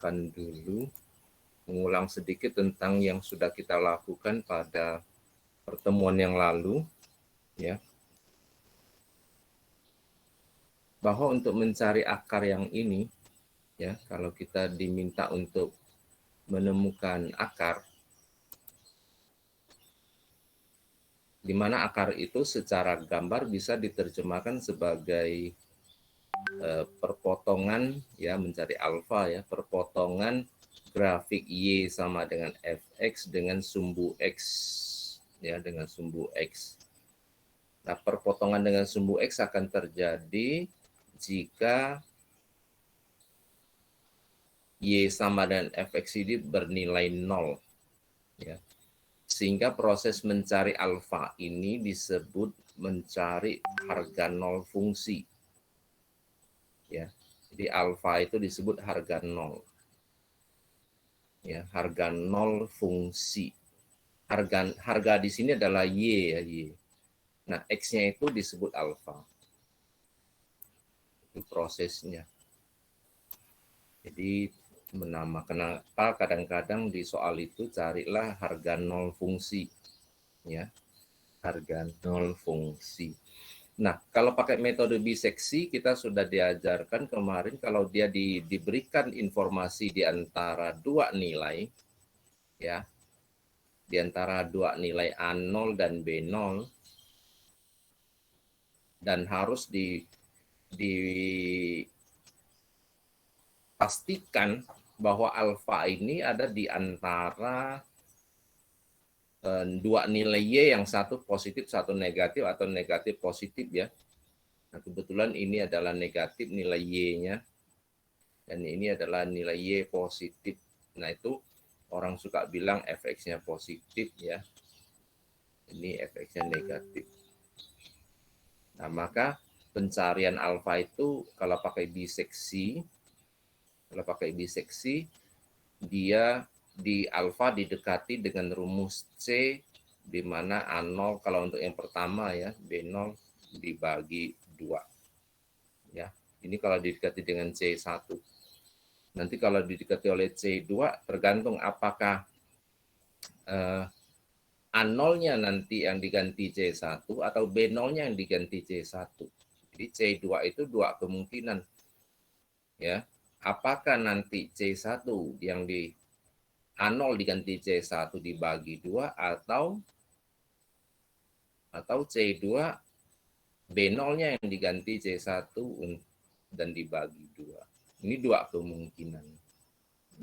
akan dulu mengulang sedikit tentang yang sudah kita lakukan pada pertemuan yang lalu, ya. Bahwa untuk mencari akar yang ini, ya, kalau kita diminta untuk menemukan akar, di mana akar itu secara gambar bisa diterjemahkan sebagai perpotongan, ya, mencari alfa, ya, perpotongan grafik Y sama dengan Fx dengan sumbu X, ya, dengan sumbu X. Nah, perpotongan dengan sumbu X akan terjadi jika Y sama dengan Fx ini bernilai 0. Ya. Sehingga proses mencari alfa ini disebut mencari harga 0 fungsi. Ya. Jadi alfa itu disebut harga 0. Ya, harga 0 fungsi. Harga di sini adalah Y, ya, Y. Nah, X-nya itu disebut alfa. Itu prosesnya. Jadi kenapa kadang-kadang di soal itu carilah harga 0 fungsi, ya, harga 0 fungsi. Nah, kalau pakai metode biseksi kita sudah diajarkan kemarin kalau dia diberikan informasi di antara dua nilai, ya, di antara dua nilai A0 dan B0, dan harus dipastikan bahwa alfa ini ada di antara dua nilai Y, yang satu positif, satu negatif, atau negatif positif, ya. Nah, kebetulan ini adalah negatif nilai Y-nya, dan ini adalah nilai Y positif. Nah, itu orang suka bilang Fx-nya positif, ya. Ini Fx-nya negatif. Nah, maka pencarian alfa itu kalau pakai biseksi, dia di alfa didekati dengan rumus C, di mana A0 kalau untuk yang pertama, ya, B0 dibagi 2. Ya. Ini kalau didekati dengan C1. Nanti kalau didekati oleh C2 tergantung apakah A0-nya nanti yang diganti C1 atau B0-nya yang diganti C1. Jadi C2 itu dua kemungkinan. Ya. Apakah nanti C1 yang di A0 diganti C1 dibagi 2 atau C2 B0-nya yang diganti C1 dan dibagi 2. Ini dua kemungkinan.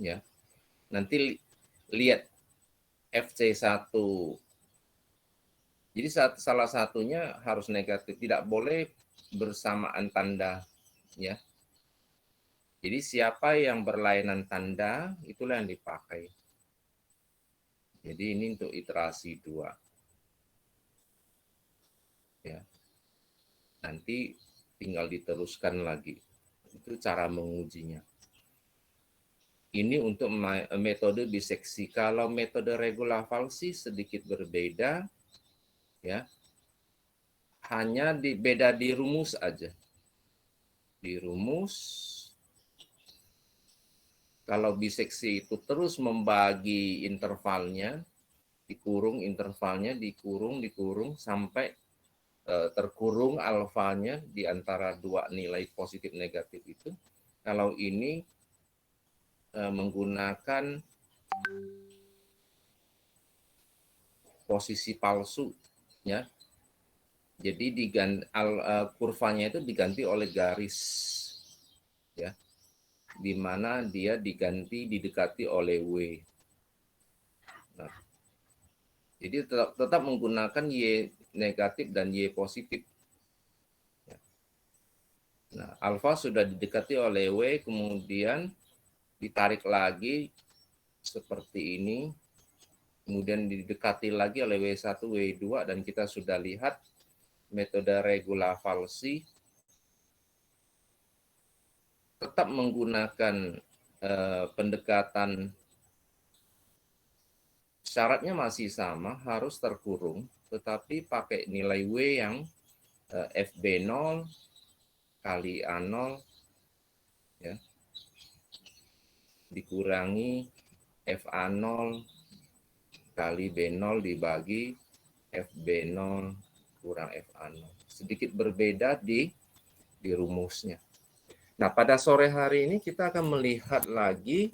Ya. Nanti lihat FC1. Jadi salah satunya harus negatif, tidak boleh bersamaan tanda, ya. Jadi siapa yang berlainan tanda itulah yang dipakai. Jadi ini untuk iterasi 2. Ya. Nanti tinggal diteruskan lagi. Itu cara mengujinya. Ini untuk metode biseksi. Kalau metode regulavalsi sedikit berbeda, ya. Hanya beda di rumus aja. Di rumus, kalau biseksi itu terus membagi intervalnya, dikurung intervalnya, dikurung sampai terkurung alfanya di antara dua nilai positif negatif itu. Kalau ini menggunakan posisi palsu, ya. Jadi kurvanya itu diganti oleh garis, ya, di mana dia didekati oleh W. Nah, jadi tetap menggunakan Y negatif dan Y positif. Nah, alfa sudah didekati oleh W, kemudian ditarik lagi seperti ini, kemudian didekati lagi oleh W1, W2, dan kita sudah lihat metode regulavalsi tetap menggunakan pendekatan, syaratnya masih sama, harus terkurung, tetapi pakai nilai W yang FB0 kali A0, ya. dikurangi FA0 kali B0 dibagi FB0 kurang FA0. Sedikit berbeda di rumusnya. Nah, pada sore hari ini kita akan melihat lagi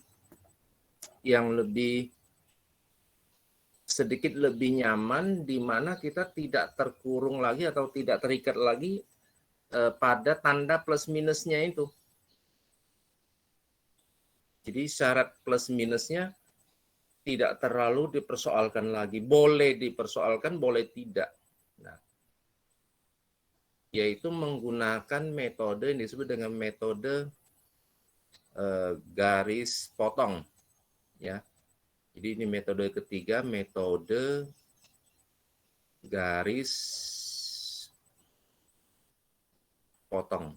yang sedikit lebih nyaman, di mana kita tidak terkurung lagi atau tidak terikat lagi pada tanda plus minusnya itu. Jadi syarat plus minusnya tidak terlalu dipersoalkan lagi. Boleh dipersoalkan, boleh tidak. Nah, yaitu menggunakan metode yang disebut dengan metode garis potong. Ya. Jadi ini metode ketiga, metode garis potong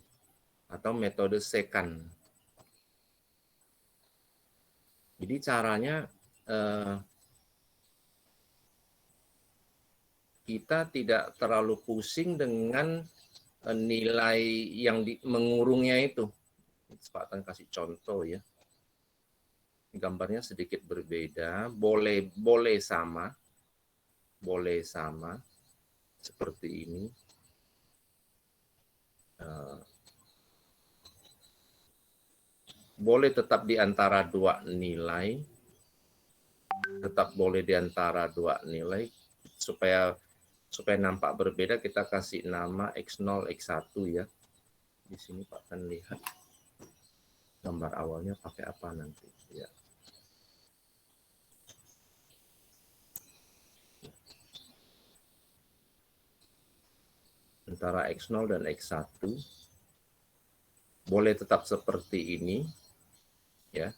atau metode secant. Jadi caranya kita tidak terlalu pusing dengan nilai yang mengurungnya itu. Sepatan kasih contoh ya. Gambarnya sedikit berbeda, boleh sama seperti ini. Boleh tetap di antara dua nilai, supaya nampak berbeda, kita kasih nama X0, X1 ya. Di sini Pak akan lihat gambar awalnya pakai apa nanti ya. Antara X0 dan X1 boleh tetap seperti ini ya.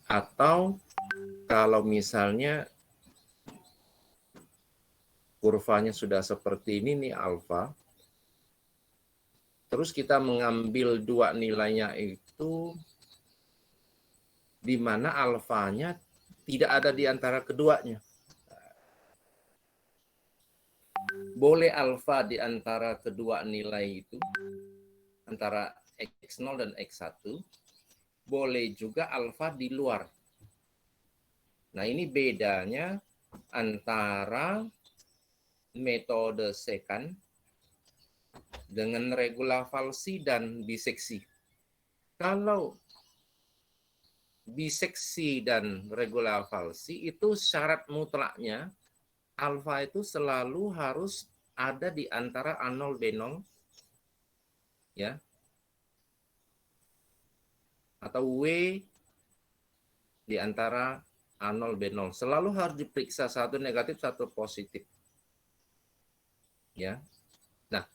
Atau kalau misalnya kurvanya sudah seperti ini nih alfa, terus kita mengambil dua nilainya itu di mana alfanya tidak ada di antara keduanya. Boleh alfa di antara kedua nilai itu, antara X0 dan X1, boleh juga alfa di luar. Nah, ini bedanya antara metode secant dengan regula falsi dan biseksi. Kalau biseksi dan regula falsi itu syarat mutlaknya alfa itu selalu harus ada di antara A0 B0 ya. Atau W di antara A0 B0. Selalu harus diperiksa satu negatif, satu positif. Ya. Nah,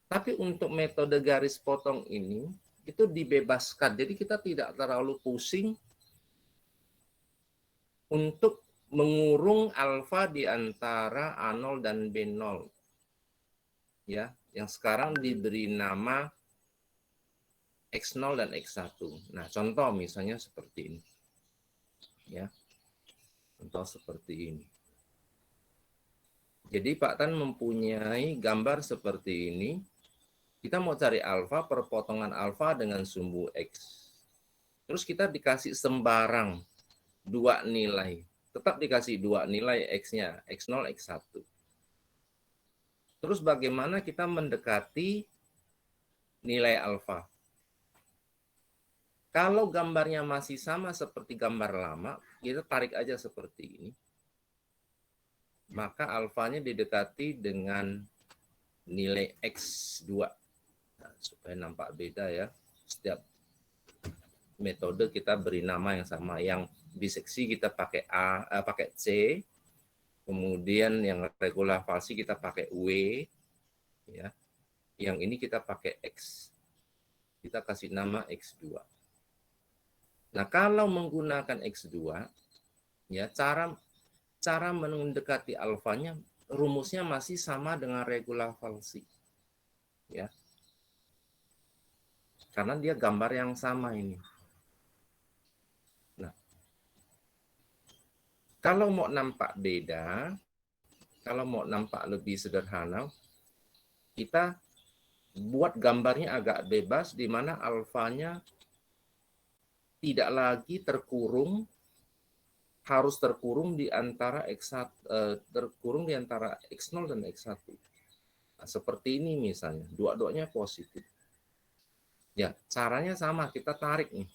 tapi untuk metode garis potong ini itu dibebaskan. Jadi kita tidak terlalu pusing untuk mengurung alfa di antara A0 dan B0. Ya, yang sekarang diberi nama X0 dan X1. Nah, contoh misalnya seperti ini. Ya. Contoh seperti ini. Jadi Pak Tan mempunyai gambar seperti ini. Kita mau cari alfa, perpotongan alfa dengan sumbu X. Terus kita dikasih sembarang dua nilai. Tetap dikasih dua nilai X-nya, X0, X1. Terus bagaimana kita mendekati nilai alfa? Kalau gambarnya masih sama seperti gambar lama, kita tarik aja seperti ini. Maka alfanya didekati dengan nilai X2. Nah, supaya nampak beda ya. Setiap metode kita beri nama yang sama. Yang biseksi kita pakai pakai C. Kemudian yang regula falsi kita pakai W. Ya. Yang ini kita pakai X. Kita kasih nama X2. Nah, kalau menggunakan X2, ya cara mendekati alfanya, rumusnya masih sama dengan regula falsi. Ya. Karena dia gambar yang sama ini. Nah, kalau mau nampak beda, kalau mau nampak lebih sederhana, kita buat gambarnya agak bebas, di mana alfanya tidak lagi harus terkurung di antara terkurung di antara X0 dan X1. Nah, seperti ini misalnya, dua-duanya positif. Ya, caranya sama, kita tarik nih.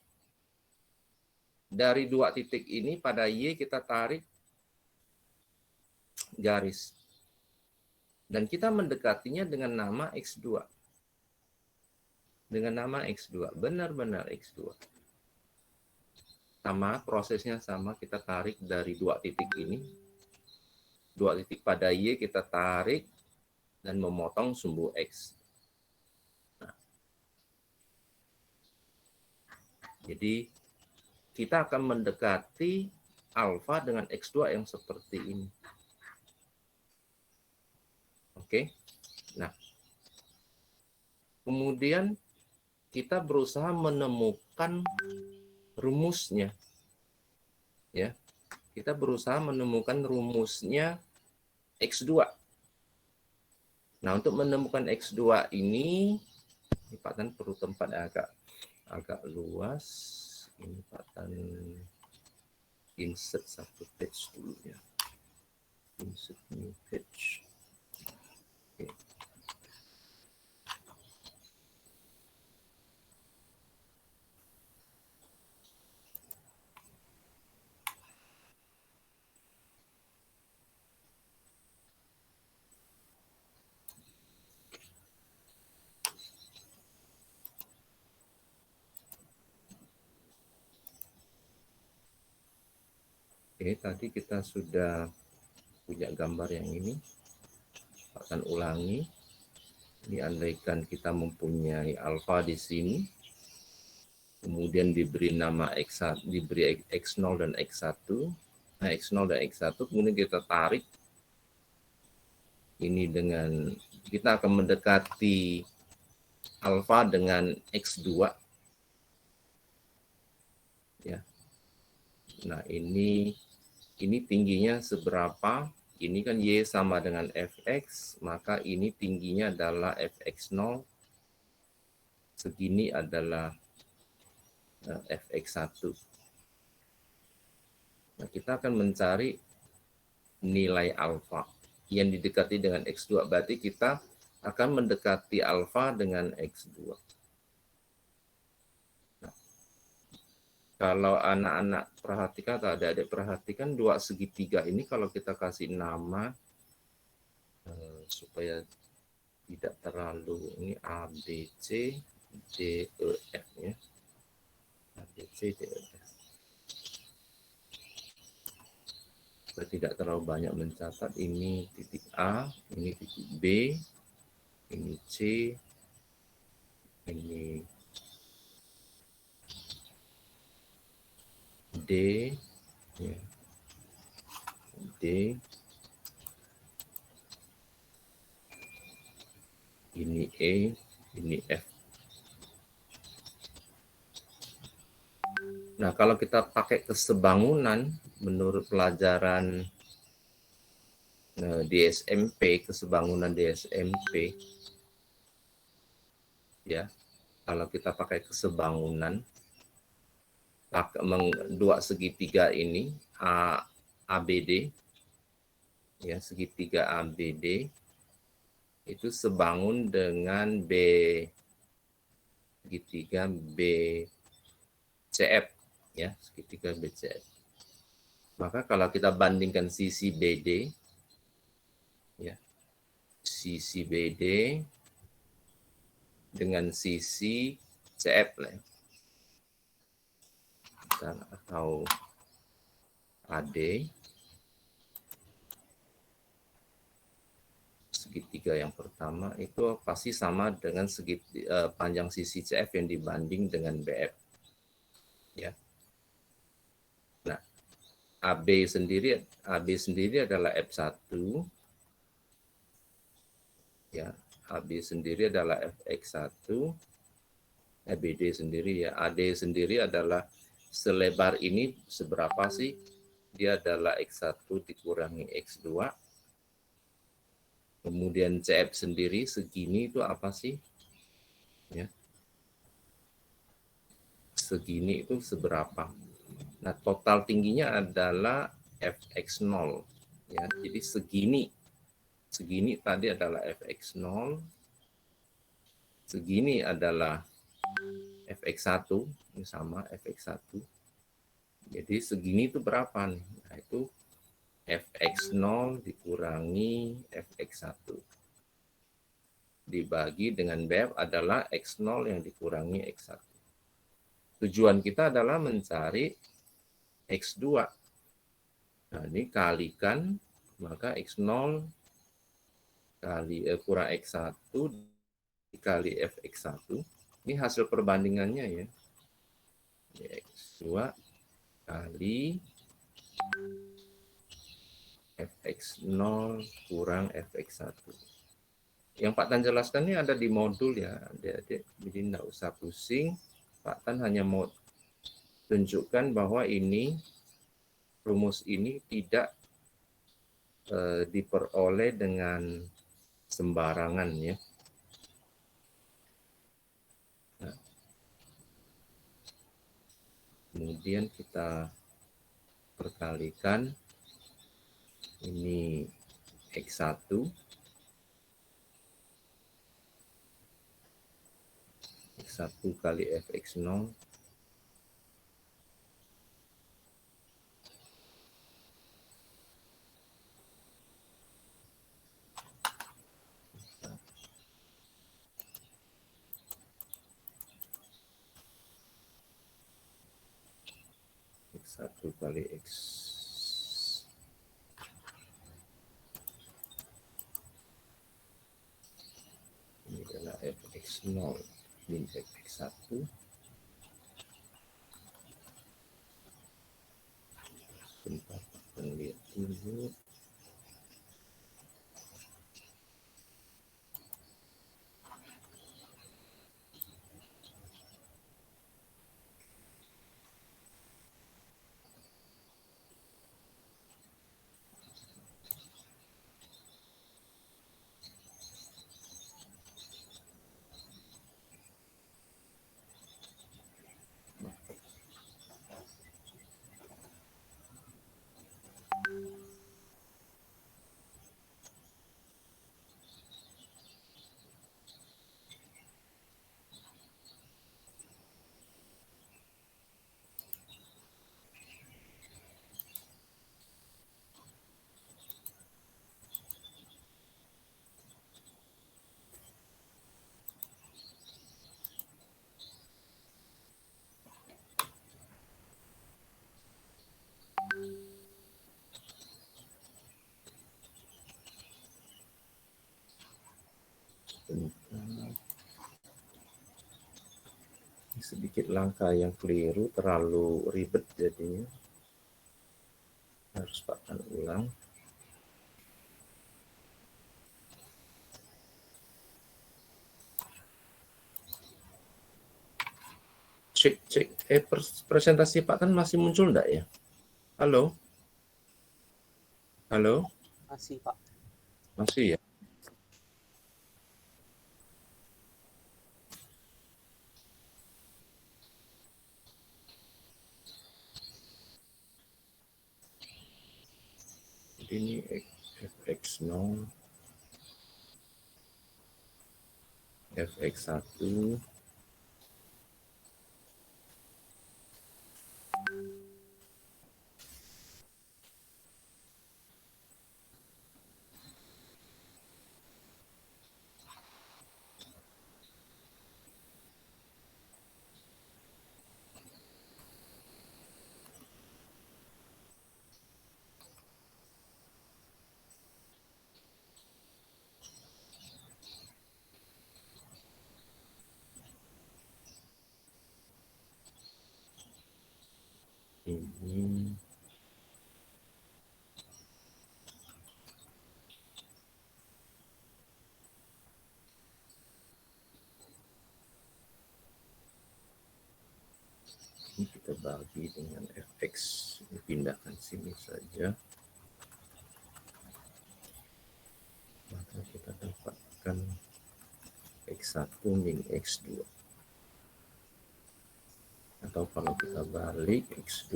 Dari dua titik ini pada Y kita tarik garis. Dan kita mendekatinya dengan nama X2. Dengan nama X2, benar-benar X2. Sama, prosesnya sama, kita tarik dari dua titik ini. Dua titik pada Y kita tarik dan memotong sumbu X. Nah, jadi kita akan mendekati alfa dengan X2 yang seperti ini. Oke. Nah, kemudian kita berusaha menemukan rumusnya. Ya. Kita berusaha menemukan rumusnya X2. Nah, untuk menemukan X2 ini Pak Tan perlu tempat agak luas. Ini Pak Tan insert satu page dulu ya. Insert new page. Oke. Oke, tadi kita sudah punya gambar yang ini. Akan ulangi. Ini andaikan kita mempunyai alfa di sini. Kemudian diberi nama X1, diberi X0 dan X1. Nah, X0 dan X1 kemudian kita tarik. Ini dengan kita akan mendekati alfa dengan X2. Ya. Nah, ini tingginya seberapa? Ini kan Y sama dengan Fx, maka ini tingginya adalah Fx0. Segini adalah Fx1. Nah, kita akan mencari nilai alfa yang didekati dengan X2. Berarti kita akan mendekati alfa dengan X2. Nah, kalau anak-anak perhatikan atau adik-adik perhatikan dua segitiga ini kalau kita kasih nama supaya tidak terlalu ini A, B, C, D, E, F ya. A, B, C, D, E, F. Supaya tidak terlalu banyak mencatat, ini titik A, ini titik B, ini C, ini D, ya. D, ini E, ini F. Nah, kalau kita pakai kesebangunan menurut pelajaran di SMP, kesebangunan di SMP, ya, kalau kita pakai kesebangunan, dua segitiga ini ABD, ya, segitiga ABD itu sebangun dengan segitiga BCF, ya, segitiga BCF. Maka kalau kita bandingkan sisi BD, ya, sisi BD dengan sisi CF lah, atau AD, segitiga yang pertama itu pasti sama dengan panjang sisi CF yang dibanding dengan BF. Ya. Nah, AB sendiri adalah F1. Ya, AB sendiri adalah Fx1. BD sendiri ya, AD sendiri adalah selebar ini seberapa sih? Dia adalah X1 dikurangi X2. Kemudian CF sendiri segini itu apa sih? Ya. segini itu seberapa. Nah, total tingginya adalah fx0 ya. Jadi segini tadi adalah fx0, segini adalah fx1, ini sama fx1. Jadi segini itu berapa nih? Nah, itu fx0 dikurangi fx1 dibagi dengan BF adalah x0 yang dikurangi x1. Tujuan kita adalah mencari x2. Nah, ini kalikan, maka x0 kali kurang x1 dikali fx1. Ini hasil perbandingannya ya. X2 kali fx0 kurang fx1. Yang Pak Tan jelaskan ini ada di modul ya, adik-adik. Jadi tidak usah pusing. Pak Tan hanya mau tunjukkan bahwa ini rumus ini tidak diperoleh dengan sembarangan ya. Nah, kemudian kita perkalikan ini x1 kali fx0 x1 kali x ini adalah fx0 min fx1 sebentar kita lihat dulu. Sedikit langkah yang keliru, terlalu ribet jadinya. Harus Pak Tan ulang. Cek. Presentasi Pak Tan masih muncul enggak ya? Halo? Halo? Masih, Pak. Masih ya? Ini fx0 fx1 ini kita bagi dengan fx, dipindahkan sini saja, maka kita dapatkan x1 min x2. Atau kalau kita balik X2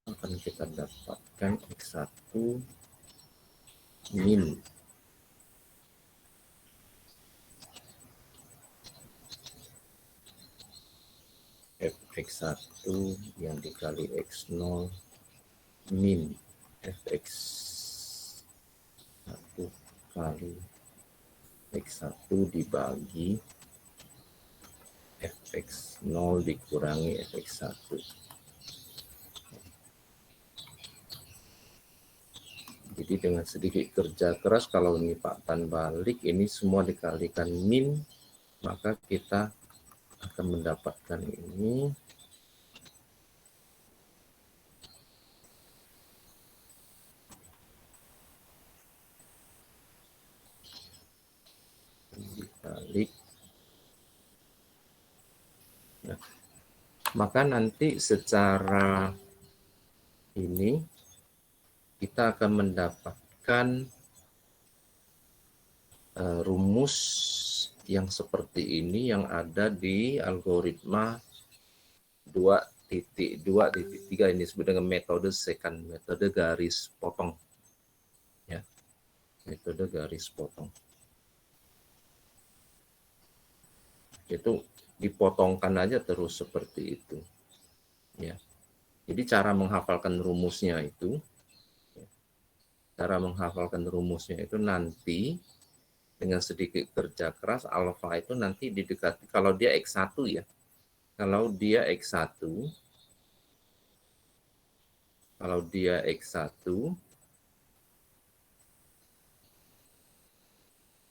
akan kita dapatkan X1 min fx1 yang dikali x0 min fx1 kali x1 dibagi fx0 dikurangi fx1. Jadi dengan sedikit kerja keras, kalau ini lipatan balik, ini semua dikalikan min, maka kita akan mendapatkan ini dibalik. Nah, maka nanti secara ini kita akan mendapatkan rumus yang seperti ini yang ada di algoritma 2.2.3 ini disebut dengan metode secant, metode garis potong. Ya, metode garis potong. Itu dipotongkan aja terus seperti itu. Ya. Jadi cara menghafalkan rumusnya itu, nanti dengan sedikit kerja keras, alfa itu nanti didekati, kalau dia X1 ya, kalau dia X1,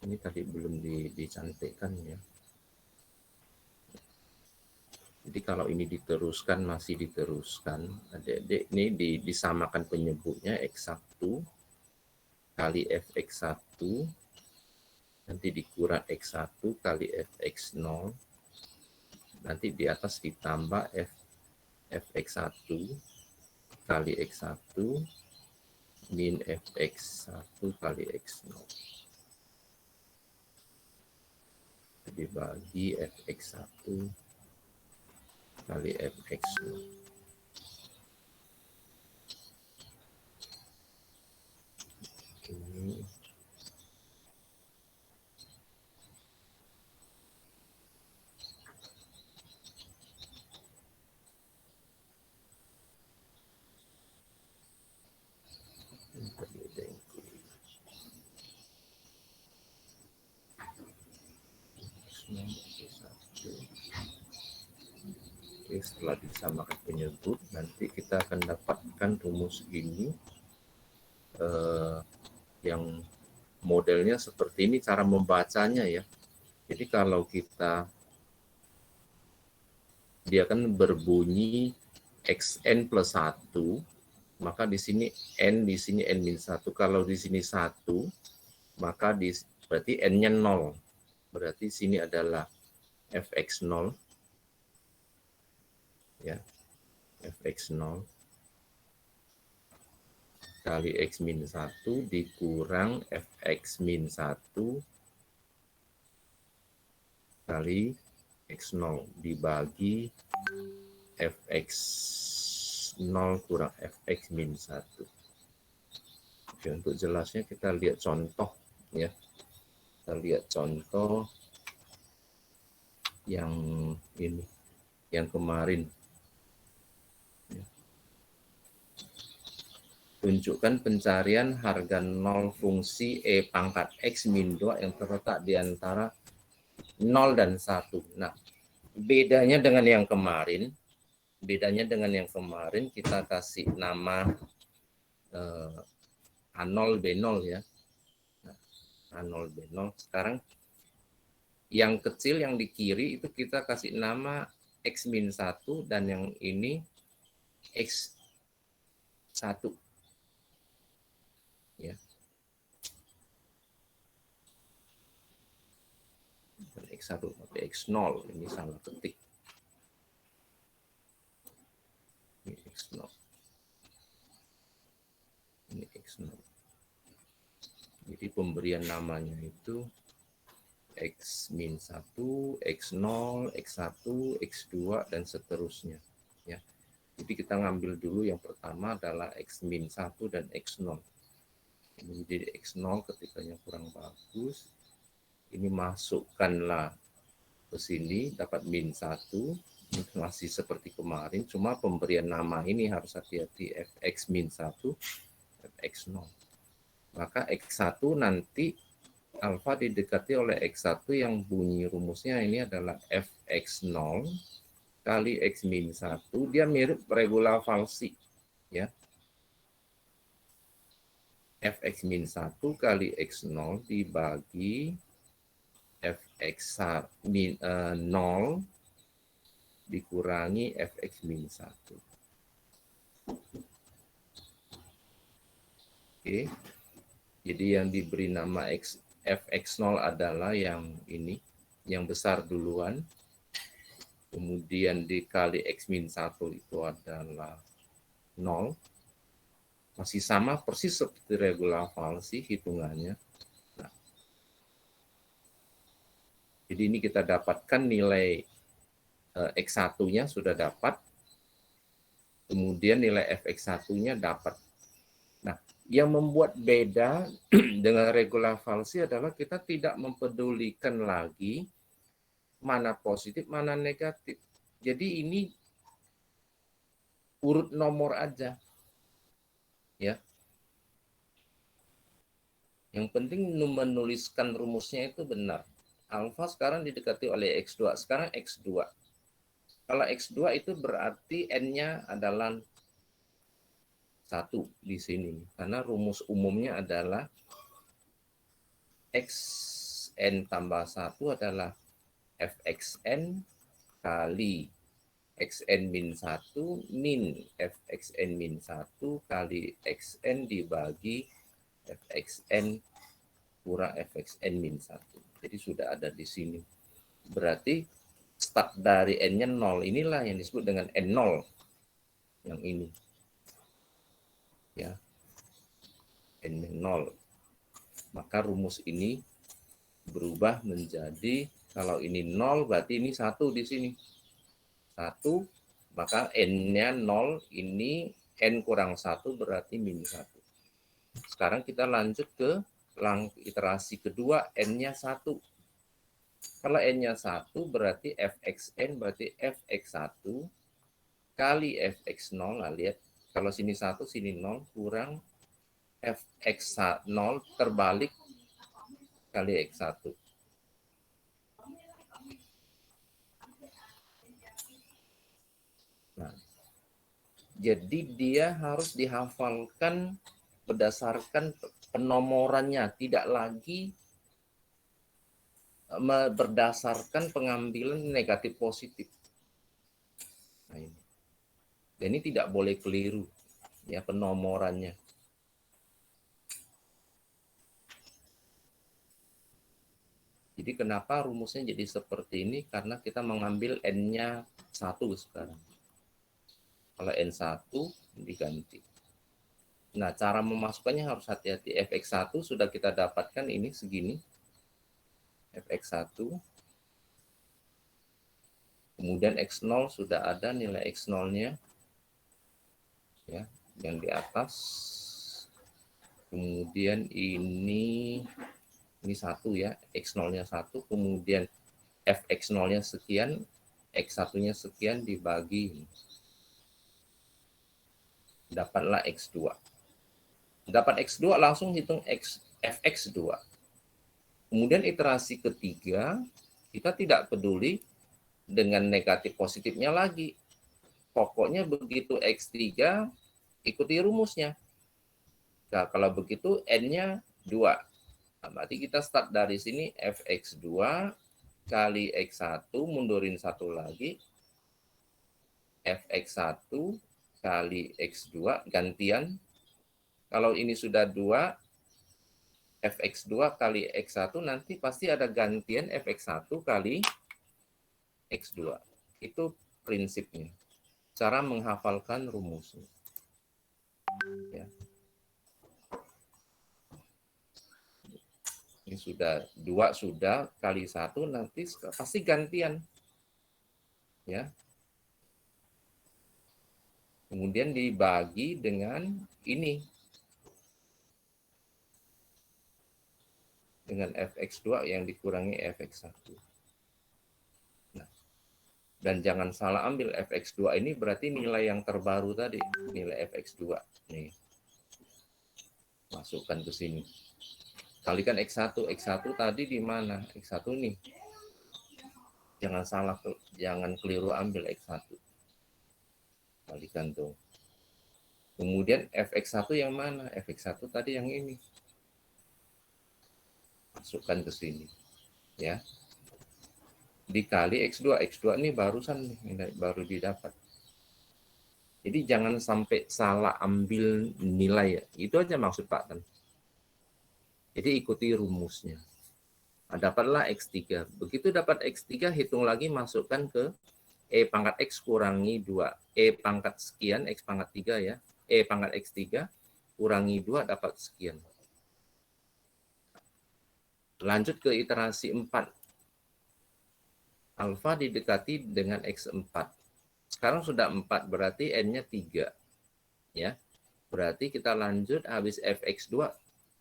ini tadi belum dicantikkan ya. Jadi kalau ini diteruskan, masih diteruskan, adik-adik ini disamakan penyebutnya X1 kali Fx1, nanti dikurang X1 kali Fx0, nanti di atas ditambah Fx1 kali X1 min Fx1 kali X0 dibagi Fx1 kali Fx0. Ini setelah disamakan penyebut, nanti kita akan dapatkan rumus ini yang modelnya seperti ini cara membacanya ya. Jadi kalau dia kan berbunyi xn plus 1, maka di sini n, di sini n min 1. Kalau di sini 1, maka berarti n-nya 0. Berarti sini adalah fx0 ya, fx0 kali x min 1 dikurang fx min 1 kali x0 dibagi fx0 kurang fx min 1. Oke, untuk jelasnya kita lihat contoh ya. Kita lihat contoh yang ini, yang kemarin. Tunjukkan pencarian harga 0 fungsi E pangkat X min 2 yang terletak di antara 0 dan 1. Nah, bedanya dengan yang kemarin, kita kasih nama A0, B0 ya. Nah, A0, B0. Sekarang yang kecil yang di kiri itu kita kasih nama X min 1 dan yang ini X1. Ya. X1 tapi X0 ini salah ketik. Ini X0. Ini X0. Jadi pemberian namanya itu X min 1, X0, X1, X2 dan seterusnya. Ya. Jadi kita ngambil dulu yang pertama adalah X-1 dan X0. Jadi X0 ketika yang kurang bagus, ini masukkanlah ke sini, dapat min 1, masih seperti kemarin, cuma pemberian nama ini harus hati-hati, Fx-1, Fx0. Maka X1 nanti alfa didekati oleh X1 yang bunyi rumusnya ini adalah Fx0 kali X-1, dia mirip regula Falsi, ya. Fx-1 kali X0 dibagi Fx0 dikurangi Fx-1. Oke. Jadi yang diberi nama Fx0 adalah yang ini, yang besar duluan. Kemudian dikali X-1 itu adalah 0. Masih sama persis seperti regula Falsi hitungannya. Nah, jadi ini kita dapatkan nilai X1-nya sudah dapat. Kemudian nilai Fx1-nya dapat. Nah, yang membuat beda dengan regula Falsi adalah kita tidak mempedulikan lagi mana positif, mana negatif. Jadi ini urut nomor aja. Ya. Yang penting menuliskan rumusnya itu benar. Alfa sekarang didekati oleh X2. Sekarang X2. Kalau X2 itu berarti N-nya adalah 1 di sini. Karena rumus umumnya adalah Xn tambah 1 adalah Fxn kali Xn min 1 min Fxn min 1 kali Xn dibagi Fxn kurang Fxn min 1. Jadi sudah ada di sini. Berarti start dari N-nya 0. Inilah yang disebut dengan N0. Yang ini. Ya. N0. Maka rumus ini berubah menjadi, kalau ini 0 berarti ini 1 di sini. 1, maka N-nya 0, ini N kurang 1 berarti min 1. Sekarang kita lanjut ke iterasi kedua, N-nya 1. Kalau N-nya 1 berarti Fxn berarti Fx1 kali Fx0. Nah, lihat, kalau sini 1, sini 0, kurang Fx0 terbalik kali X1. Nah, jadi dia harus dihafalkan berdasarkan penomorannya, tidak lagi berdasarkan pengambilan negatif positif. Nah, ini. Dan ini tidak boleh keliru, ya, penomorannya. Jadi kenapa rumusnya jadi seperti ini? Karena kita mengambil N-nya 1 sekarang. Kalau N1 diganti. Nah, cara memasukkannya harus hati-hati. Fx1 sudah kita dapatkan ini segini. Fx1. Kemudian X0 sudah ada nilai X0-nya. Ya, yang di atas. Kemudian ini 1 ya, X0-nya 1, kemudian Fx0-nya sekian, X1-nya sekian dibagi. Dapatlah X2. Dapat X2 langsung hitung Fx2. Kemudian iterasi ketiga, kita tidak peduli dengan negatif positifnya lagi. Pokoknya begitu X3, ikuti rumusnya. Nah, kalau begitu N-nya 2. Nah, berarti kita start dari sini Fx2 kali X1, mundurin 1 lagi. Fx1 kali X2, gantian. Kalau ini sudah 2, Fx2 kali X1, nanti pasti ada gantian Fx1 kali X2. Itu prinsipnya. Cara menghafalkan rumusnya. Ya. Ini sudah 2 sudah kali 1, nanti pasti gantian. Ya. Kemudian dibagi dengan ini. Dengan fx2 yang dikurangi fx1. Nah, dan jangan salah ambil fx2 ini berarti nilai yang terbaru tadi, nilai fx2. Nih. Masukkan ke sini. Kalikan x1. X1 tadi di mana? X1 nih. Jangan salah, jangan keliru ambil x1. Kalikan tuh. Kemudian fx1 yang mana? fx1 tadi yang ini. Masukkan ke sini. Ya. Dikali x2. X2 ini barusan nih, baru didapat. Jadi jangan sampai salah ambil nilai. Itu aja maksud Pak Tan. Jadi ikuti rumusnya. Nah, dapatlah X3. Begitu dapat X3, hitung lagi, masukkan ke E pangkat X kurangi 2. E pangkat sekian, X pangkat 3 ya. E pangkat X3 kurangi 2 dapat sekian. Lanjut ke iterasi 4. Alfa didekati dengan X4. Sekarang sudah 4, berarti N-nya 3. Ya. Berarti kita lanjut, habis Fx2,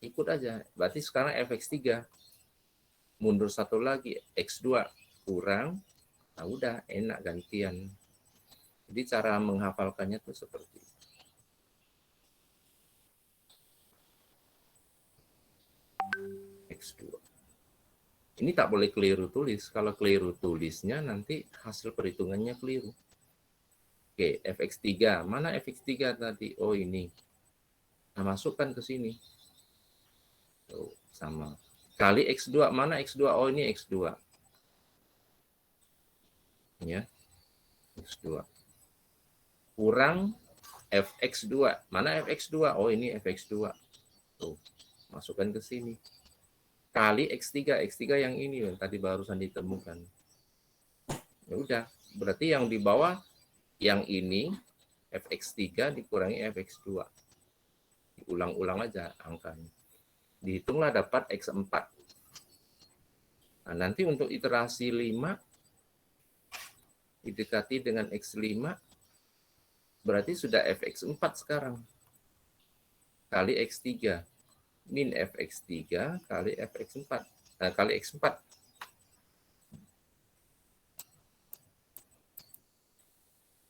ikut aja. Berarti sekarang Fx3. Mundur satu lagi, X2 kurang. Nah udah, enak gantian. Jadi cara menghafalkannya tuh seperti itu. X2. Ini tak boleh keliru tulis. Kalau keliru tulisnya nanti hasil perhitungannya keliru. Oke, fx3. Mana fx3 tadi? Oh ini. Nah, masukkan ke sini. Tuh, sama. Kali x2. Mana x2? Oh ini x2. Ya. X2. Kurang fx2. Mana fx2? Oh ini fx2. Tuh, masukkan ke sini. Kali X3. X3 yang ini yang tadi barusan ditemukan. Ya udah, berarti yang di bawah yang ini fx3 dikurangi fx2. Diulang-ulang aja angkanya. Dihitunglah dapat x4. Nah, nanti untuk iterasi 5 didekati dengan x5 berarti sudah fx4 sekarang. Kali x3. Min fx3 kali fx4. Nah, kali x4.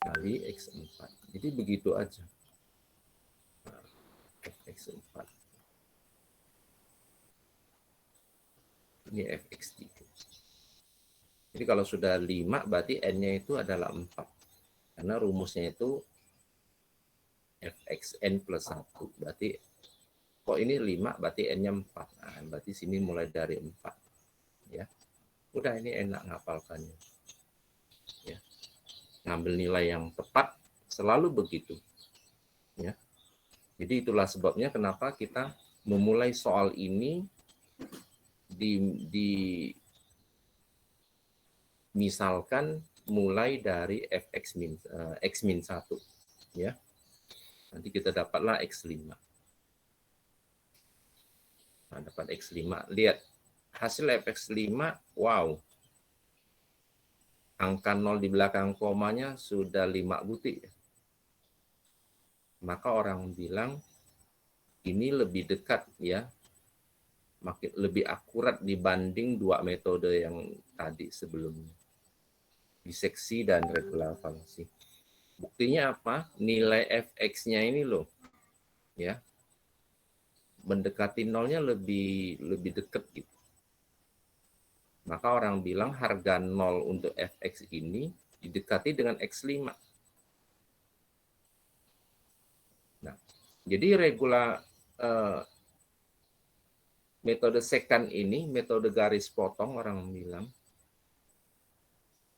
Kali x4. Jadi begitu aja. Nah, fx4. Ini fx3. Jadi kalau sudah 5 berarti n-nya itu adalah 4. Karena rumusnya itu fxn plus 1. Berarti kok ini 5 berarti n-nya 4. Nah, berarti sini mulai dari 4. Ya. Udah ini enak ngapalkannya. Ya. Ngambil nilai yang tepat selalu begitu. Ya. Jadi itulah sebabnya kenapa kita memulai soal ini misalkan mulai dari fx x-1 ya. Nanti kita dapatlah x5. Nah, dapat x5. Lihat hasil fx5, wow. Angka 0 di belakang komanya sudah 5 butir. Maka orang bilang ini lebih dekat ya. Makin lebih akurat dibanding dua metode yang tadi sebelumnya. Biseksi dan regular fungsi. Buktinya apa? Nilai fx-nya ini loh. Ya. Mendekati nolnya lebih dekat gitu. Maka orang bilang harga 0 untuk fx ini didekati dengan x5. Nah, jadi metode secant ini, metode garis potong orang bilang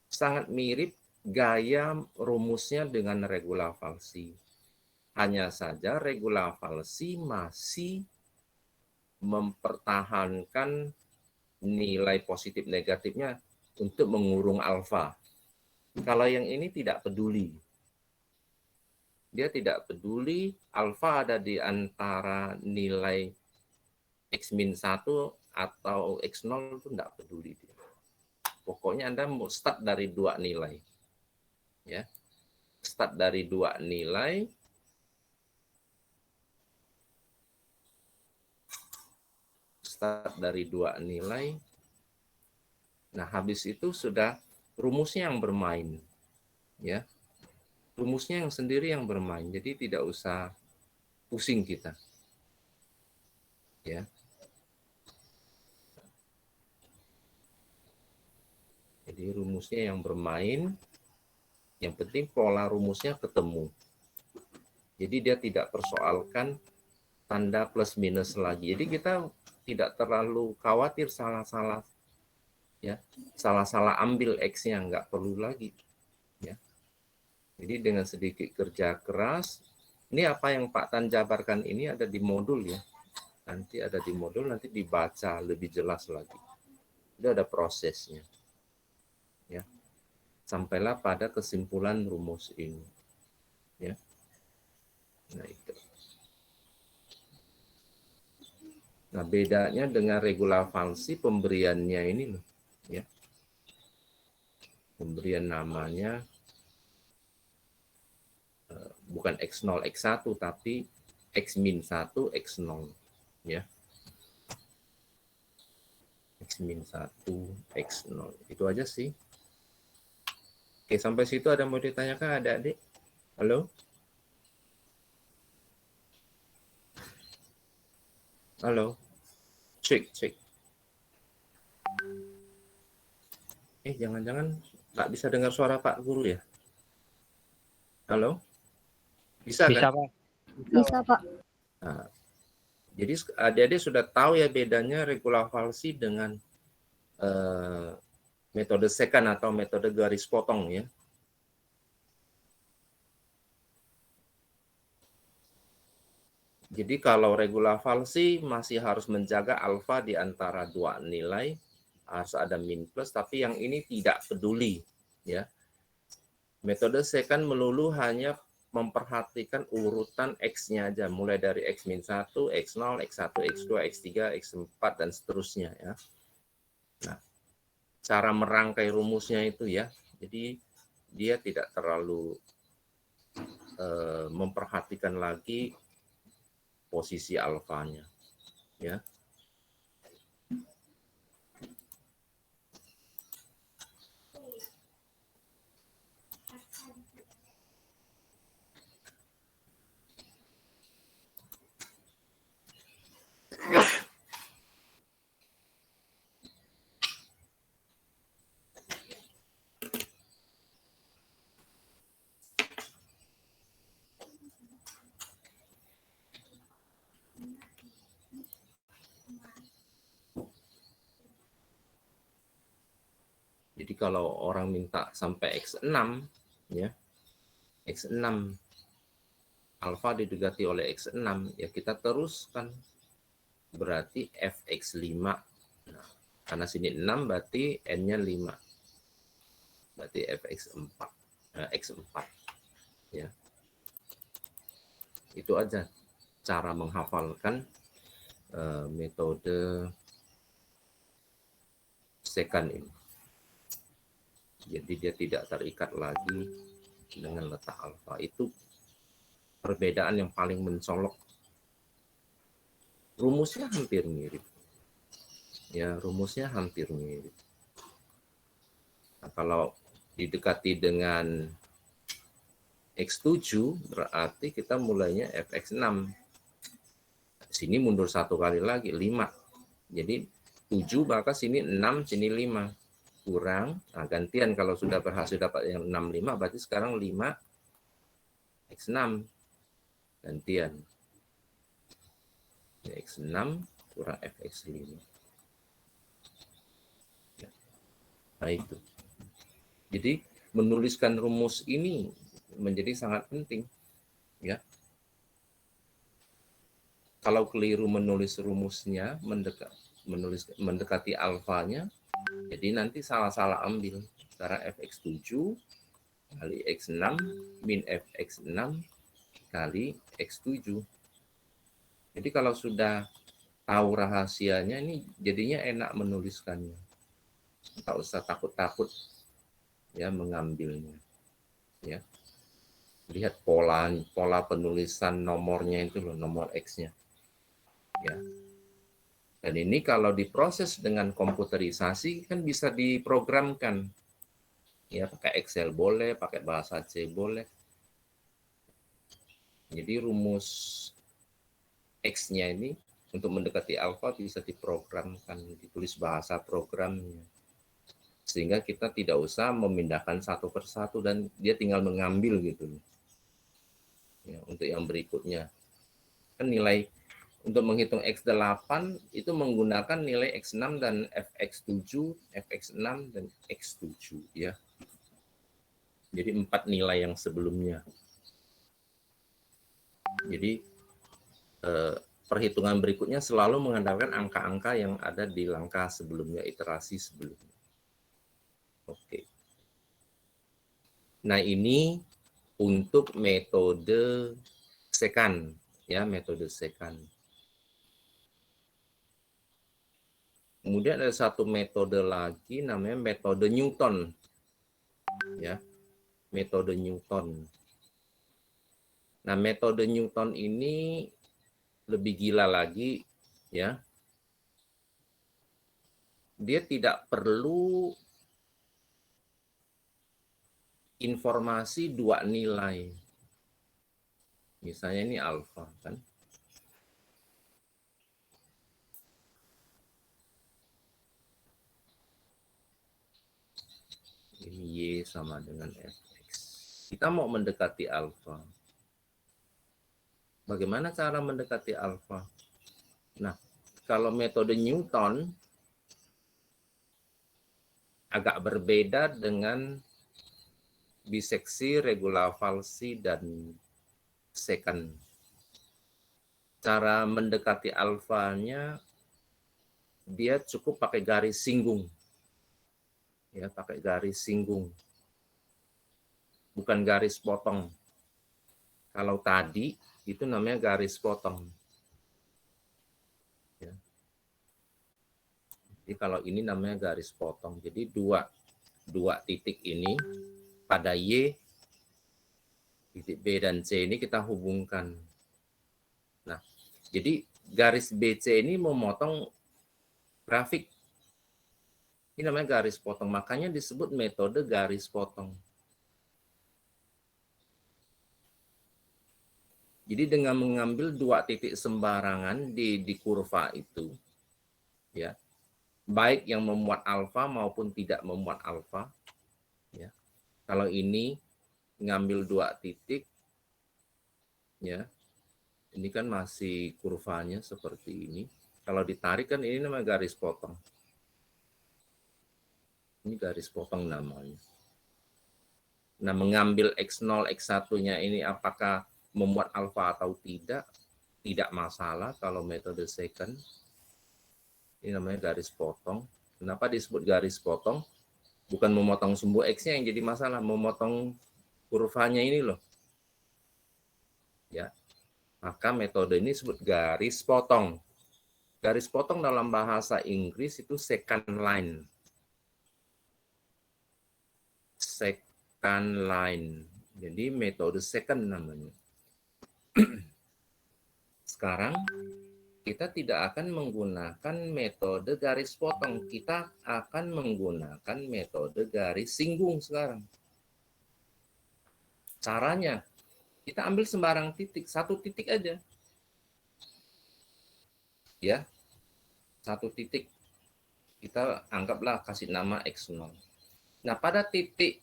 sangat mirip gaya rumusnya dengan regular fungsi. Hanya saja regular fungsi masih mempertahankan nilai positif negatifnya untuk mengurung alfa. Kalau yang ini tidak peduli. Dia tidak peduli alfa ada di antara nilai x-1 atau x0 itu tidak peduli dia. Pokoknya Anda mau start dari dua nilai. Ya. Start dari dua nilai. Nah, habis itu sudah rumusnya yang bermain, ya. Rumusnya yang sendiri yang bermain. Jadi tidak usah pusing kita. Ya. Jadi rumusnya yang bermain. Yang penting pola rumusnya ketemu. Jadi dia tidak persoalkan tanda plus minus lagi. Jadi kita tidak terlalu khawatir salah-salah, ya, salah-salah ambil X-nya, nggak perlu lagi, ya. Jadi dengan sedikit kerja keras, ini apa yang Pak Tan jabarkan ini ada di modul, ya. Nanti ada di modul, nanti dibaca lebih jelas lagi. Itu ada prosesnya, ya. Sampailah pada kesimpulan rumus ini, ya. Nah, itu. Nah, bedanya dengan regulavansi pemberiannya ini loh, ya. Pemberian namanya bukan X0, X1, tapi X-1, X0, ya. X-1, X0. Itu aja sih. Oke, sampai situ ada mau ditanyakan adik-adik? Halo? Halo? Cek. Jangan-jangan nggak bisa dengar suara Pak Guru ya? Halo? Bisa kan? Pak. Bisa, Pak. Nah, jadi adik-adik sudah tahu ya bedanya regulavalsi dengan metode secant atau metode garis potong, ya. Jadi kalau regulavalsi masih harus menjaga alfa di antara dua nilai, harus ada min plus, tapi yang ini tidak peduli, ya. Metode secant melulu hanya memperhatikan urutan X-nya aja, mulai dari X-1, X0, X1, X2, X3, X4, dan seterusnya, ya. Nah, cara merangkai rumusnya itu, ya, jadi dia tidak terlalu memperhatikan lagi posisi alfanya, ya. Jadi kalau orang minta sampai X6, ya, X6 alfa didekati oleh X6, ya kita teruskan. Berarti Fx5. Nah, karena sini 6 berarti N-nya 5. Berarti Fx4. X4. Ya. Itu aja cara menghafalkan metode secant ini. Jadi dia tidak terikat lagi dengan letak alfa. Itu perbedaan yang paling mencolok. Rumusnya hampir mirip. Ya, rumusnya hampir mirip. Nah, kalau didekati dengan X7 berarti kita mulainya Fx6. Sini mundur satu kali lagi, 5. Jadi 7 maka sini 6, sini 5. Kurang, nah gantian kalau sudah berhasil dapat yang 65, berarti sekarang 5 X6. Gantian. X6 kurang Fx5. Nah itu. Jadi menuliskan rumus ini menjadi sangat penting, ya. Kalau keliru menulis rumusnya, mendekati alfanya, jadi nanti salah-salah ambil. Sekarang Fx7 kali X6 min Fx6 kali X7. Jadi kalau sudah tahu rahasianya, ini jadinya enak menuliskannya. Tak usah takut-takut, ya, mengambilnya, ya. Lihat pola penulisan nomornya itu loh, nomor X-nya. Ya. Dan ini kalau diproses dengan komputerisasi kan bisa diprogramkan. Ya, pakai Excel boleh, pakai bahasa C boleh. Jadi rumus X-nya ini untuk mendekati alfa bisa diprogramkan, ditulis bahasa programnya. Sehingga kita tidak usah memindahkan satu persatu dan dia tinggal mengambil gitu. Ya, untuk yang berikutnya. Kan nilai untuk menghitung X8 itu menggunakan nilai X6 dan Fx7, Fx6 dan X7 ya. Jadi 4 nilai yang sebelumnya. Jadi perhitungan berikutnya selalu mengandalkan angka-angka yang ada di langkah sebelumnya, iterasi sebelumnya. Oke. Nah, ini untuk metode second ya, metode second. Kemudian ada satu metode lagi namanya metode Newton. Ya. Metode Newton. Nah, metode Newton ini lebih gila lagi ya. Dia tidak perlu informasi dua nilai. Misalnya ini alfa kan. Ini Y sama dengan Fx. Kita mau mendekati alfa. Bagaimana cara mendekati alfa? Nah, kalau metode Newton agak berbeda dengan biseksi, regulavalsi, dan secant. Cara mendekati alfanya, dia cukup pakai garis singgung. Ya, pakai garis singgung. Bukan garis potong. Kalau tadi, itu namanya garis potong. Ya. Jadi kalau ini namanya garis potong. Jadi dua titik ini pada Y, titik B dan C ini kita hubungkan. Nah, jadi garis BC ini memotong grafik. Ini namanya garis potong. Makanya disebut metode garis potong. Jadi dengan mengambil dua titik sembarangan di kurva itu, ya, baik yang memuat alfa maupun tidak memuat alfa, ya. Kalau ini ngambil dua titik, ya, ini kan masih kurvanya seperti ini. Kalau ditarik kan ini namanya garis potong. Ini garis potong namanya. Nah, mengambil X0, X1-nya ini apakah memuat alfa atau tidak masalah kalau metode second. Ini namanya garis potong. Kenapa disebut garis potong? Bukan memotong sumbu X-nya yang jadi masalah, memotong kurvanya ini loh. Ya. Maka metode ini disebut garis potong. Garis potong dalam bahasa Inggris itu secant line. Secant line. Jadi metode second namanya. Sekarang kita tidak akan menggunakan metode garis potong. Kita akan menggunakan metode garis singgung sekarang. Caranya, kita ambil sembarang titik, satu titik aja. Ya, satu titik. Kita anggaplah kasih nama X0. Nah, pada titik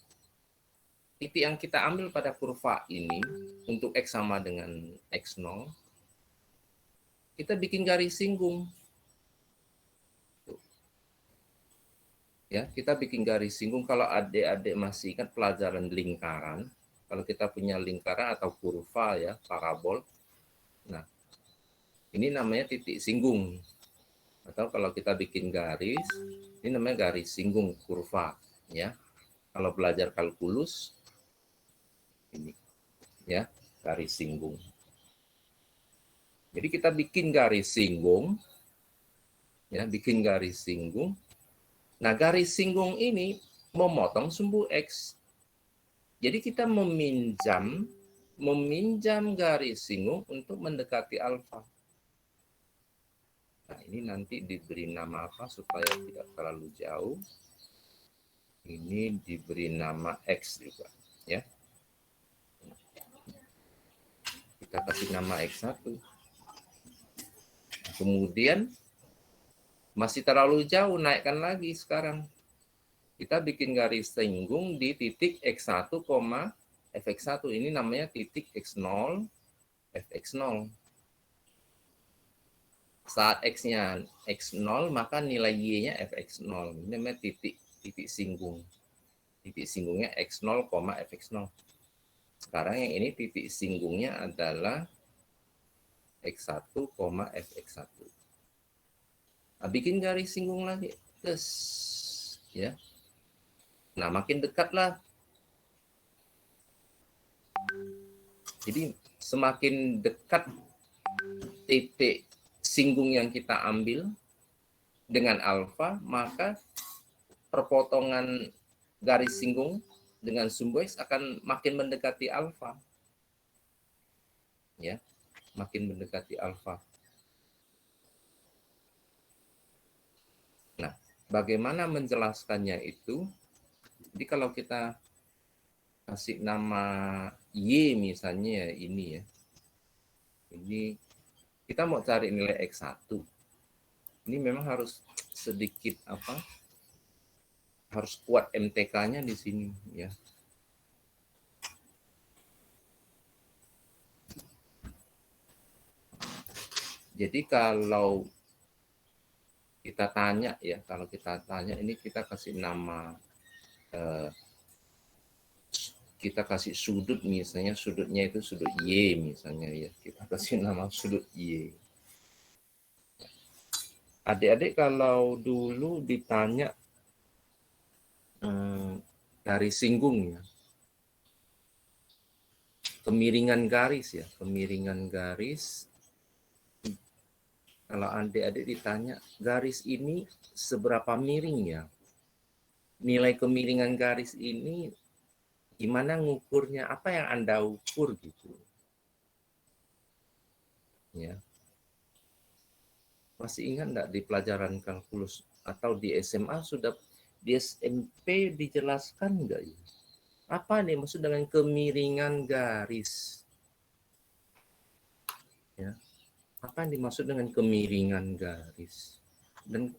yang kita ambil pada kurva ini, untuk X sama dengan X0, kita bikin garis singgung. Ya, kita bikin garis singgung. Kalau adik-adik masih ingat pelajaran lingkaran, kalau kita punya lingkaran atau kurva ya, parabol. Nah, ini namanya titik singgung. Atau kalau kita bikin garis, ini namanya garis singgung kurva ya. Kalau belajar kalkulus ini ya, garis singgung. Jadi kita bikin garis singgung ya, bikin garis singgung. Nah, garis singgung ini memotong sumbu X. Jadi kita meminjam meminjam garis singgung untuk mendekati alfa. Nah, ini nanti diberi nama apa supaya tidak terlalu jauh. Ini diberi nama X juga, ya. Kita kasih nama X1. Kemudian masih terlalu jauh, naikkan lagi sekarang. Kita bikin garis singgung di titik X1, Fx1. Ini namanya titik X0, Fx0. Saat X-nya X0, maka nilai Y-nya Fx0. Ini namanya titik singgung. Titik singgungnya X0, Fx0. Sekarang yang ini titik singgungnya adalah X1, Fx1. Nah, bikin garis singgung lagi. Terus, ya. Nah, makin dekatlah. Jadi, semakin dekat titik singgung yang kita ambil dengan alfa, maka perpotongan garis singgung dengan sumbu X akan makin mendekati alfa. Ya, makin mendekati alfa. Nah, bagaimana menjelaskannya itu? Jadi kalau kita kasih nama Y misalnya ini ya. Ini kita mau cari nilai X1. Ini memang harus sedikit harus kuat MTK-nya di sini ya. Jadi kalau kita tanya ya, ini kita kasih nama kita kasih sudut, misalnya sudutnya itu sudut Y misalnya ya, kita kasih nama sudut Y. Adik-adik kalau dulu ditanya garis singgung ya, kemiringan garis. Kalau adik-adik ditanya garis ini seberapa miring ya, nilai kemiringan garis ini gimana ngukurnya, apa yang Anda ukur gitu. Ya. Masih ingat enggak di pelajaran kalkulus atau di SMA sudah, di SMP dijelaskan enggak ya? Apa nih maksud dengan kemiringan garis? Ya. Apa yang dimaksud dengan kemiringan garis? Dan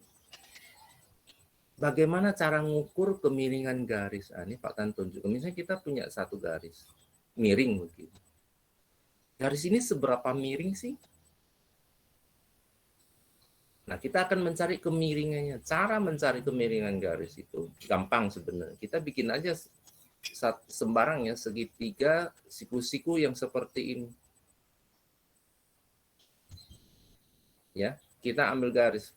bagaimana cara ngukur kemiringan garis? Ini Pak Tan tunjuk. Misalnya kita punya satu garis miring begitu. Garis ini seberapa miring sih? Nah, kita akan mencari kemiringannya. Cara mencari kemiringan garis itu gampang sebenarnya. Kita bikin aja sembarang ya, segitiga siku-siku yang seperti ini. Ya, kita ambil garis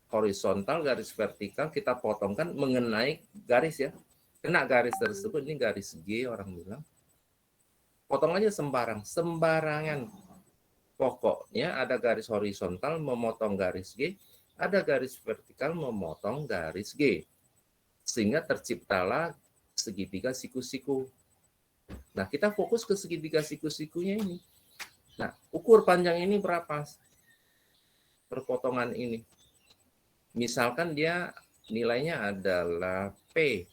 horizontal, garis vertikal, kita potongkan mengenai garis ya. Kena garis tersebut, ini garis G orang bilang. Potong aja sembarangan. Pokoknya ada garis horizontal memotong garis G, ada garis vertikal memotong garis G. Sehingga terciptalah segitiga siku-siku. Nah, kita fokus ke segitiga siku-sikunya ini. Nah, ukur panjang ini berapa? Perpotongan ini. Misalkan dia nilainya adalah P.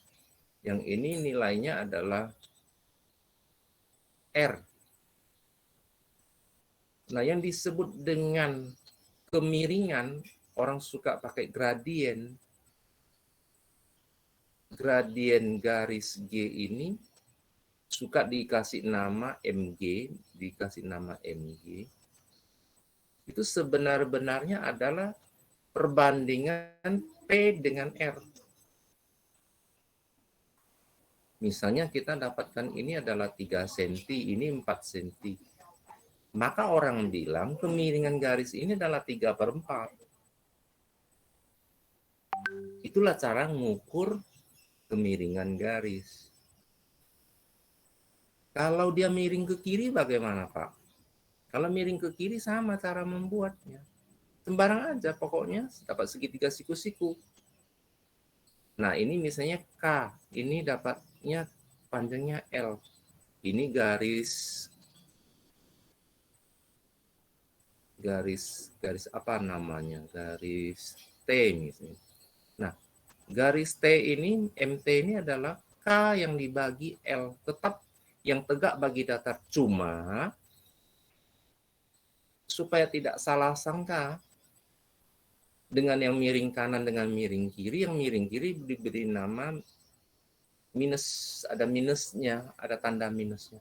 Yang ini nilainya adalah R. Nah, yang disebut dengan kemiringan, orang suka pakai gradien. Gradien garis G ini suka dikasih nama MG, itu sebenar-benarnya adalah perbandingan P dengan R. Misalnya kita dapatkan ini adalah 3 cm, ini 4 cm. Maka orang bilang kemiringan garis ini adalah 3/4. Itulah cara mengukur kemiringan garis. Kalau dia miring ke kiri bagaimana, Pak? Kalau miring ke kiri sama cara membuatnya. Sembarang aja pokoknya dapat segitiga siku-siku. Nah, ini misalnya K, ini dapatnya panjangnya L. Ini garis garis apa namanya, garis T misalnya. Nah, garis T ini, MT ini adalah K yang dibagi L, tetap yang tegak bagi datar. Cuma supaya tidak salah sangka dengan yang miring kanan dengan miring kiri, yang miring kiri diberi nama minus, ada minusnya, ada tanda minusnya.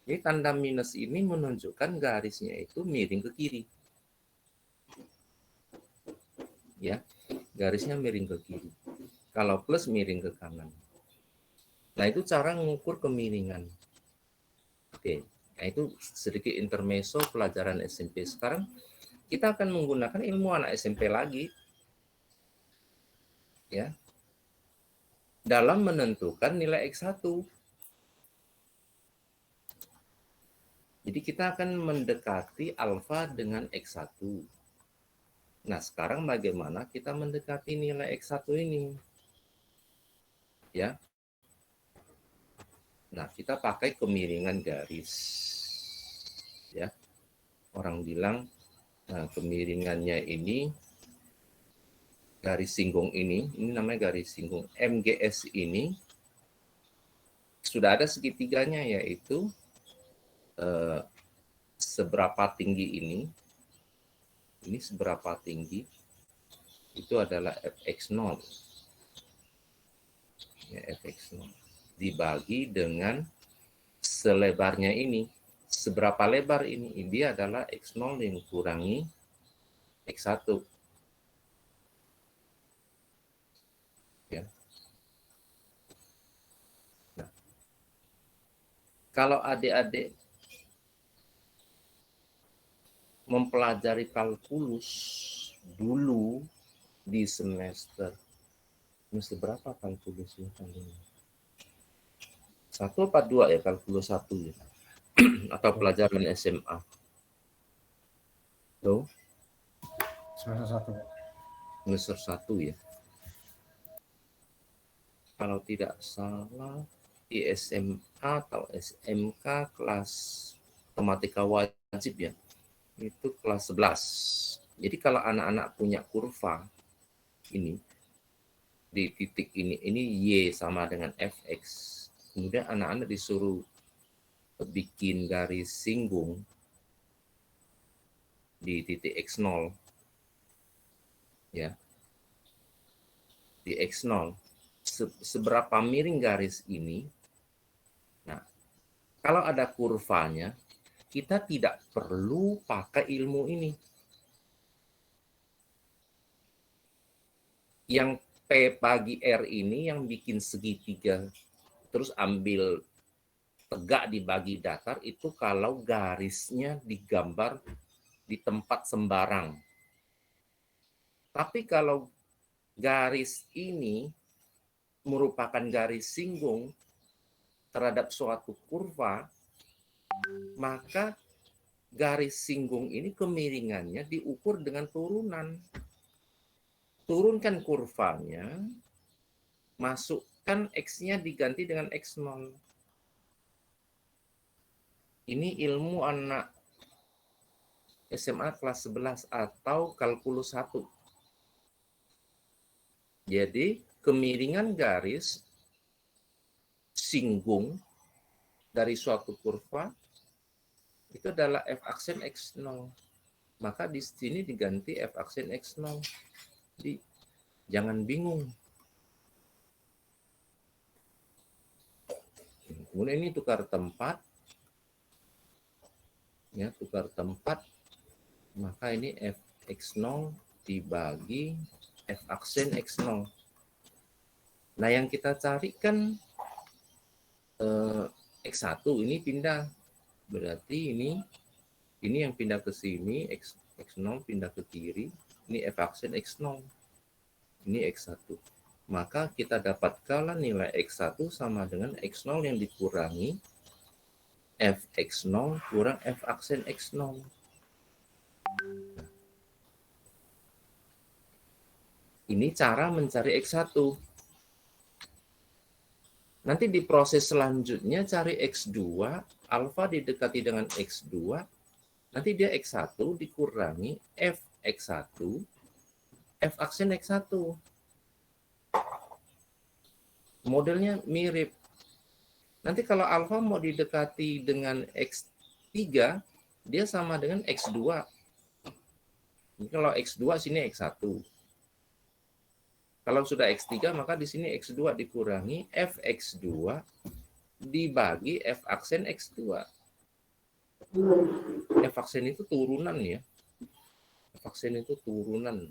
Jadi tanda minus ini menunjukkan garisnya itu miring ke kiri. Ya, garisnya miring ke kiri. Kalau plus miring ke kanan. Nah, itu cara mengukur kemiringan. Oke, nah itu sedikit intermezzo pelajaran SMP. Sekarang kita akan menggunakan ilmu anak SMP lagi. Ya, dalam menentukan nilai X1. Jadi kita akan mendekati alfa dengan X1. Nah, sekarang bagaimana kita mendekati nilai X1 ini? Ya. Nah, kita pakai kemiringan garis. Ya. Orang bilang kemiringannya ini garis singgung ini namanya garis singgung. MGS ini sudah ada segitiganya, yaitu seberapa tinggi ini seberapa tinggi, itu adalah fx0. Ya, fx0 dibagi dengan selebarnya ini. Seberapa lebar ini? Ini adalah x0 yang kurangi x1. Ya. Nah, kalau adik-adik mempelajari kalkulus dulu di semester berapa kalkulusnya kalian? 1 apa 2 ya, kalkulus 1 ya? Atau pelajaran SMA? Tuh? Semester 1 ya. Kalau tidak salah di SMA atau SMK kelas matematika wajib ya, itu kelas 11. Jadi kalau anak-anak punya kurva ini di titik ini Y sama dengan Fx, kemudian anak-anak disuruh bikin garis singgung di titik X0 ya, di X0 seberapa miring garis ini. Nah, kalau ada kurvanya, kita tidak perlu pakai ilmu ini. Yang P bagi R ini yang bikin segitiga, terus ambil tegak dibagi datar, itu kalau garisnya digambar di tempat sembarang. Tapi kalau garis ini merupakan garis singgung terhadap suatu kurva, maka garis singgung ini kemiringannya diukur dengan turunan. Turunkan kurvanya, masukkan X-nya diganti dengan X0. Ini ilmu anak SMA kelas 11 atau kalkulus 1. Jadi kemiringan garis singgung dari suatu kurva itu adalah F aksen X0. Maka di sini diganti F aksen X0. Jadi jangan bingung. Kemudian ini tukar tempat. Ya, tukar tempat. Maka ini Fx0 dibagi F aksen X0. Nah, yang kita cari kan X1 ini pindah. Berarti ini yang pindah ke sini, X0 pindah ke kiri. Ini F aksen X0. Ini X1. Maka kita dapatkan nilai X1 sama dengan X0 yang dikurangi Fx0 kurang F aksen X0. Ini cara mencari X1. Nanti di proses selanjutnya cari X2, alfa didekati dengan X2. Nanti dia X1 dikurangi F X1, F aksen X1. Modelnya mirip. Nanti kalau alfa mau didekati dengan X3, dia sama dengan X2. Ini kalau X2 sini X1. Kalau sudah X3 maka di sini X2 dikurangi F X2 dibagi F aksen X2. F aksen itu turunan ya. F aksen itu turunan.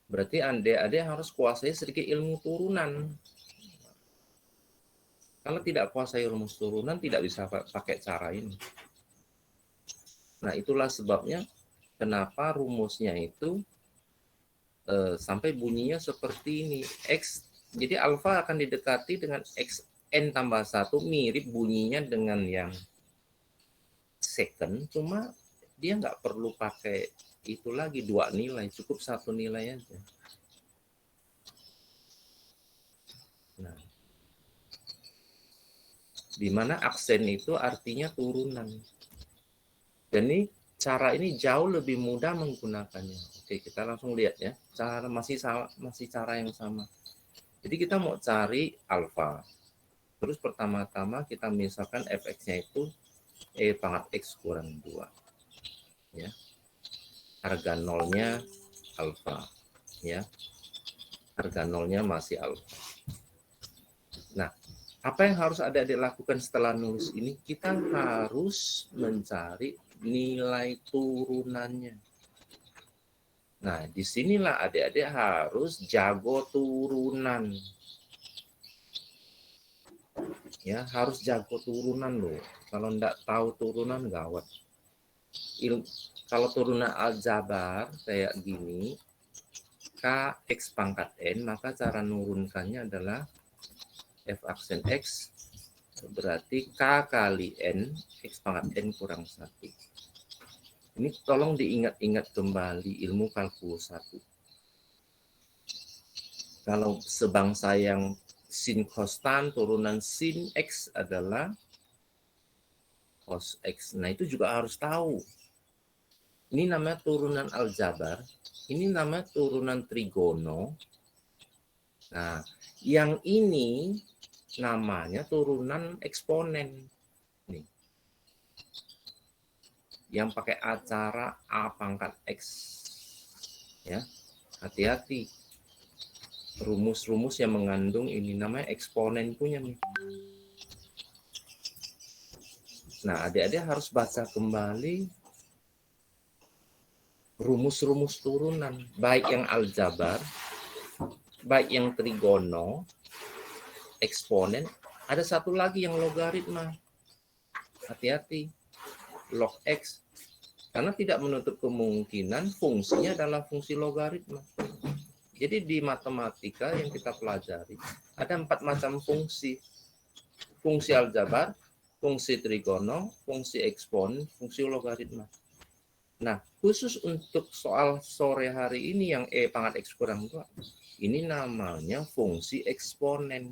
Berarti adik-adik harus kuasai sedikit ilmu turunan. Kalau tidak kuasai ilmu turunan tidak bisa pakai cara ini. Nah, itulah sebabnya kenapa rumusnya itu sampai bunyinya seperti ini. X, jadi alfa akan didekati dengan xn tambah 1, mirip bunyinya dengan yang second, cuma dia nggak perlu pakai itu lagi 2 nilai, cukup 1 nilai aja. Nah, di mana aksen itu artinya turunan. Dan ini cara ini jauh lebih mudah menggunakannya. Oke, kita langsung lihat ya. Cara masih cara yang sama. Jadi kita mau cari alfa. Terus pertama-tama kita misalkan fx-nya itu e pangkat x kurang 2. Ya. Harga nolnya alfa, ya. Harga nolnya masih alfa. Nah, apa yang harus adik-adik lakukan setelah nulis ini? Kita harus mencari nilai turunannya. Nah, disinilah adik-adik harus jago turunan. Ya, harus jago turunan loh. Kalau enggak tahu turunan gawat. Kalau turunan aljabar kayak gini, K X pangkat N, maka cara nurunkannya adalah F aksen X berarti K kali N, X pangkat N kurang 1. Ini tolong diingat-ingat kembali ilmu kalkulus 1. Kalau sebangsa yang sin konstan, turunan sin X adalah cos X. Nah, itu juga harus tahu. Ini namanya turunan aljabar. Ini namanya turunan trigono. Nah, yang ini namanya turunan eksponen. Nih. Yang pakai acara A pangkat X. Ya, hati-hati. Rumus-rumus yang mengandung ini namanya eksponen punya nih. Nah, adik-adik harus baca kembali rumus-rumus turunan, baik yang aljabar, baik yang trigono, eksponen, ada satu lagi yang logaritma. Hati-hati, log X. Karena tidak menutup kemungkinan fungsinya adalah fungsi logaritma. Jadi di matematika yang kita pelajari, ada 4 macam fungsi. Fungsi aljabar, fungsi trigono, fungsi eksponen, fungsi logaritma. Nah, khusus untuk soal sore hari ini yang E pangkat X kurang 2, ini namanya fungsi eksponen.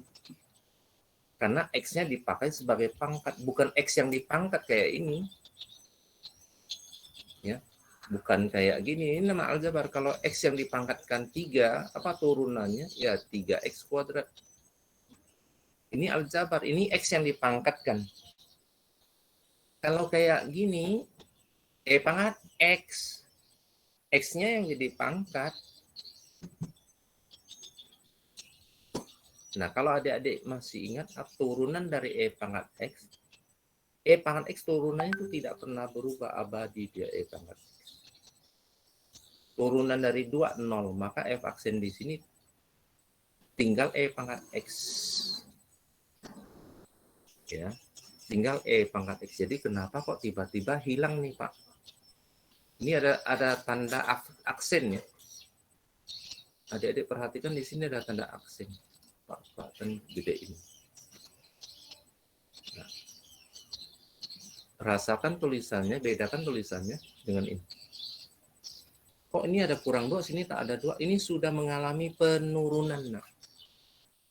Karena X-nya dipakai sebagai pangkat, bukan X yang dipangkat kayak ini. Ya, bukan kayak gini, ini nama aljabar. Kalau X yang dipangkatkan 3, apa turunannya? Ya 3X kuadrat. Ini aljabar, ini X yang dipangkatkan. Kalau kayak gini, E pangkat X. X-nya yang jadi pangkat. Nah, kalau adik-adik masih ingat, turunan dari E pangkat X. E pangkat X turunannya itu tidak pernah berubah, abadi dia E pangkat X. Turunan dari 2, 0. Maka F aksen di sini tinggal E pangkat X. Ya, tinggal E pangkat X. Jadi kenapa kok tiba-tiba hilang nih, Pak? Ini ada tanda aksen ya. Adik-adik perhatikan di sini ada tanda aksen. Pak kan gede ini. Nah, rasakan tulisannya, bedakan tulisannya dengan ini. Kok ini ada kurang 2, sini tak ada 2. Ini sudah mengalami penurunan. Nah,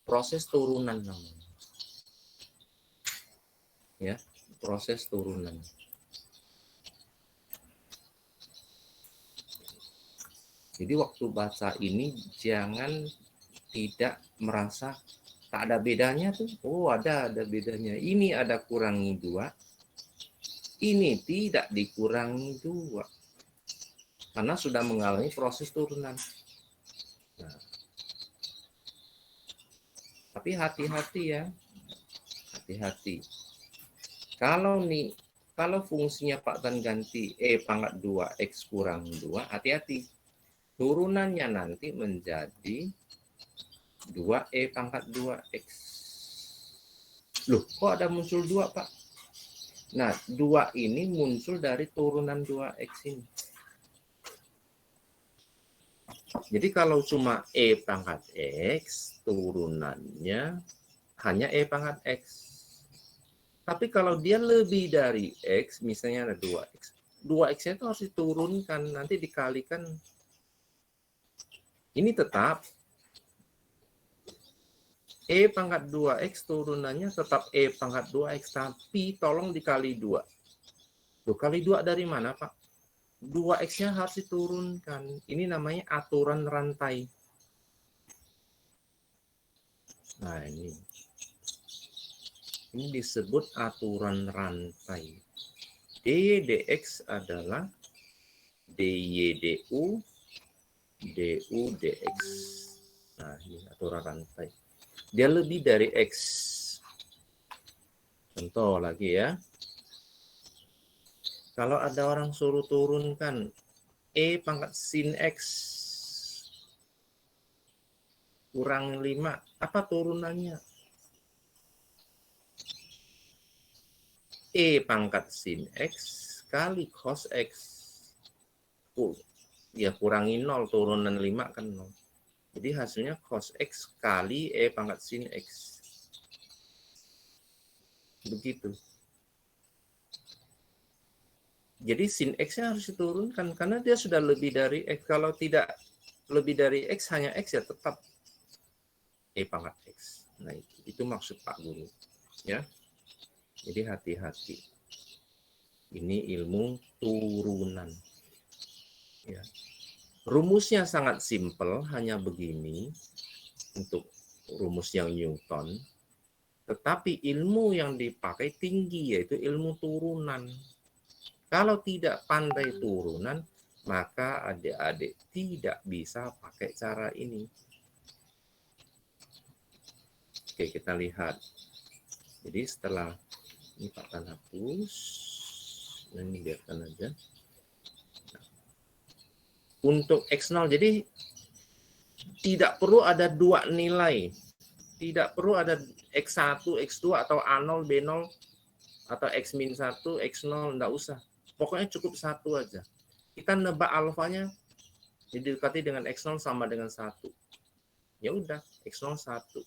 proses turunan namanya. Ya, proses turunan. Jadi waktu baca ini jangan tidak merasa tak ada bedanya tuh. Oh, ada bedanya. Ini ada kurangi 2, ini tidak dikurangi 2. Karena sudah mengalami proses turunan. Nah, tapi hati-hati ya. Hati-hati. Kalau fungsinya pangkat ganti pangkat 2 X kurang 2, hati-hati. Turunannya nanti menjadi 2E pangkat 2X. Loh, kok ada muncul 2, Pak? Nah, 2 ini muncul dari turunan 2X ini. Jadi kalau cuma E pangkat X, turunannya hanya E pangkat X. Tapi kalau dia lebih dari X, misalnya ada 2X. 2X-nya itu harus diturunkan, nanti dikalikan. Ini tetap E pangkat 2X turunannya tetap E pangkat 2X, tapi tolong dikali 2. Tuh, kali 2 dari mana, Pak? 2X-nya harus diturunkan. Ini namanya aturan rantai. Nah, ini disebut aturan rantai. dy dx adalah dy du, du dx. Nah, ini aturan rantai. Dia lebih dari X. Contoh lagi ya. Kalau ada orang suruh turunkan E pangkat sin X kurang 5, apa turunannya? E pangkat sin X kali cos X. Ya kurangi 0, turunan 5 kan 0. Jadi hasilnya cos X kali E pangkat sin X. Begitu. Jadi sin X-nya harus diturunkan karena dia sudah lebih dari X. Kalau tidak lebih dari X, hanya X ya tetap E pangkat X. Nah, itu maksud Pak Guru. Ya. Jadi hati-hati. Ini ilmu turunan. Ya. Rumusnya sangat simpel, hanya begini untuk rumus yang Newton. Tetapi ilmu yang dipakai tinggi, yaitu ilmu turunan. Kalau tidak pandai turunan, maka adik-adik tidak bisa pakai cara ini. Oke, kita lihat. Jadi setelah ini Pak akan hapus. Nah, ini biarkan aja. Untuk X0, jadi tidak perlu ada 2 nilai. Tidak perlu ada X1, X2, atau A0, B0, atau X-1, X0, enggak usah. Pokoknya cukup 1 aja. Kita nebak alfanya didekati dengan X0 sama dengan 1. Ya udah, X0 1.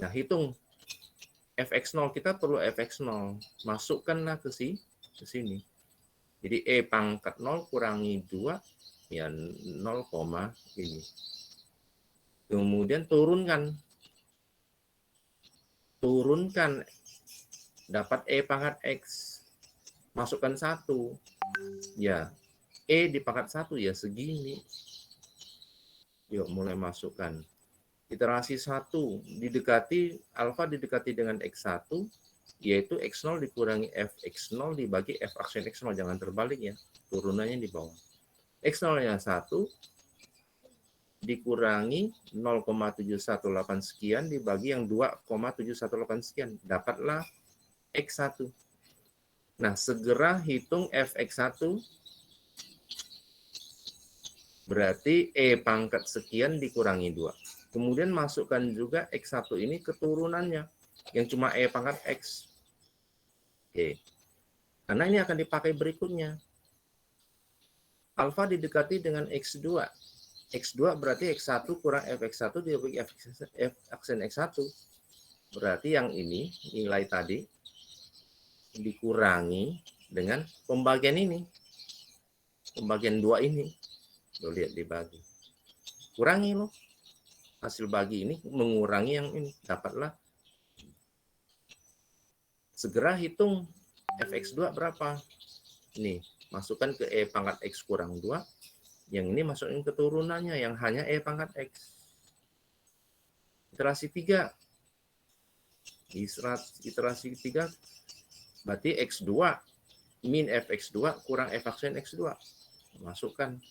Nah, hitung fx0, kita perlu fx0. Masukkanlah ke sini. Jadi E pangkat 0 kurangi 2, ya 0, ini. Kemudian turunkan. Dapat E pangkat X. Masukkan 1. Ya, E di pangkat 1 ya segini. Yuk, mulai masukkan. Iterasi 1 didekati, alfa didekati dengan X1, yaitu X0 dikurangi Fx0 dibagi F aksen X0. Jangan terbalik ya, turunannya di bawah. X0-nya 1 dikurangi 0,718 sekian dibagi yang 2,718 sekian. Dapatlah X1. Nah, segera hitung Fx1. Berarti E pangkat sekian dikurangi 2. Kemudian masukkan juga X1 ini keturunannya, yang cuma E pangkat X. Oke. Karena ini akan dipakai berikutnya. Alfa didekati dengan X2. X2 berarti X1 kurang Fx1 dibagi F aksen X1. Berarti yang ini, nilai tadi, dikurangi dengan pembagian ini. Pembagian 2 ini. Lo lihat dibagi. Kurangi loh. Hasil bagi ini mengurangi yang ini. Dapatlah. Segera hitung Fx2 berapa. Nih, masukkan ke E pangkat X kurang 2. Yang ini masukin keturunannya yang hanya E pangkat X. Iterasi 3. Iterasi 3 berarti X2 min Fx2 kurang F aksen X2. Masukkan.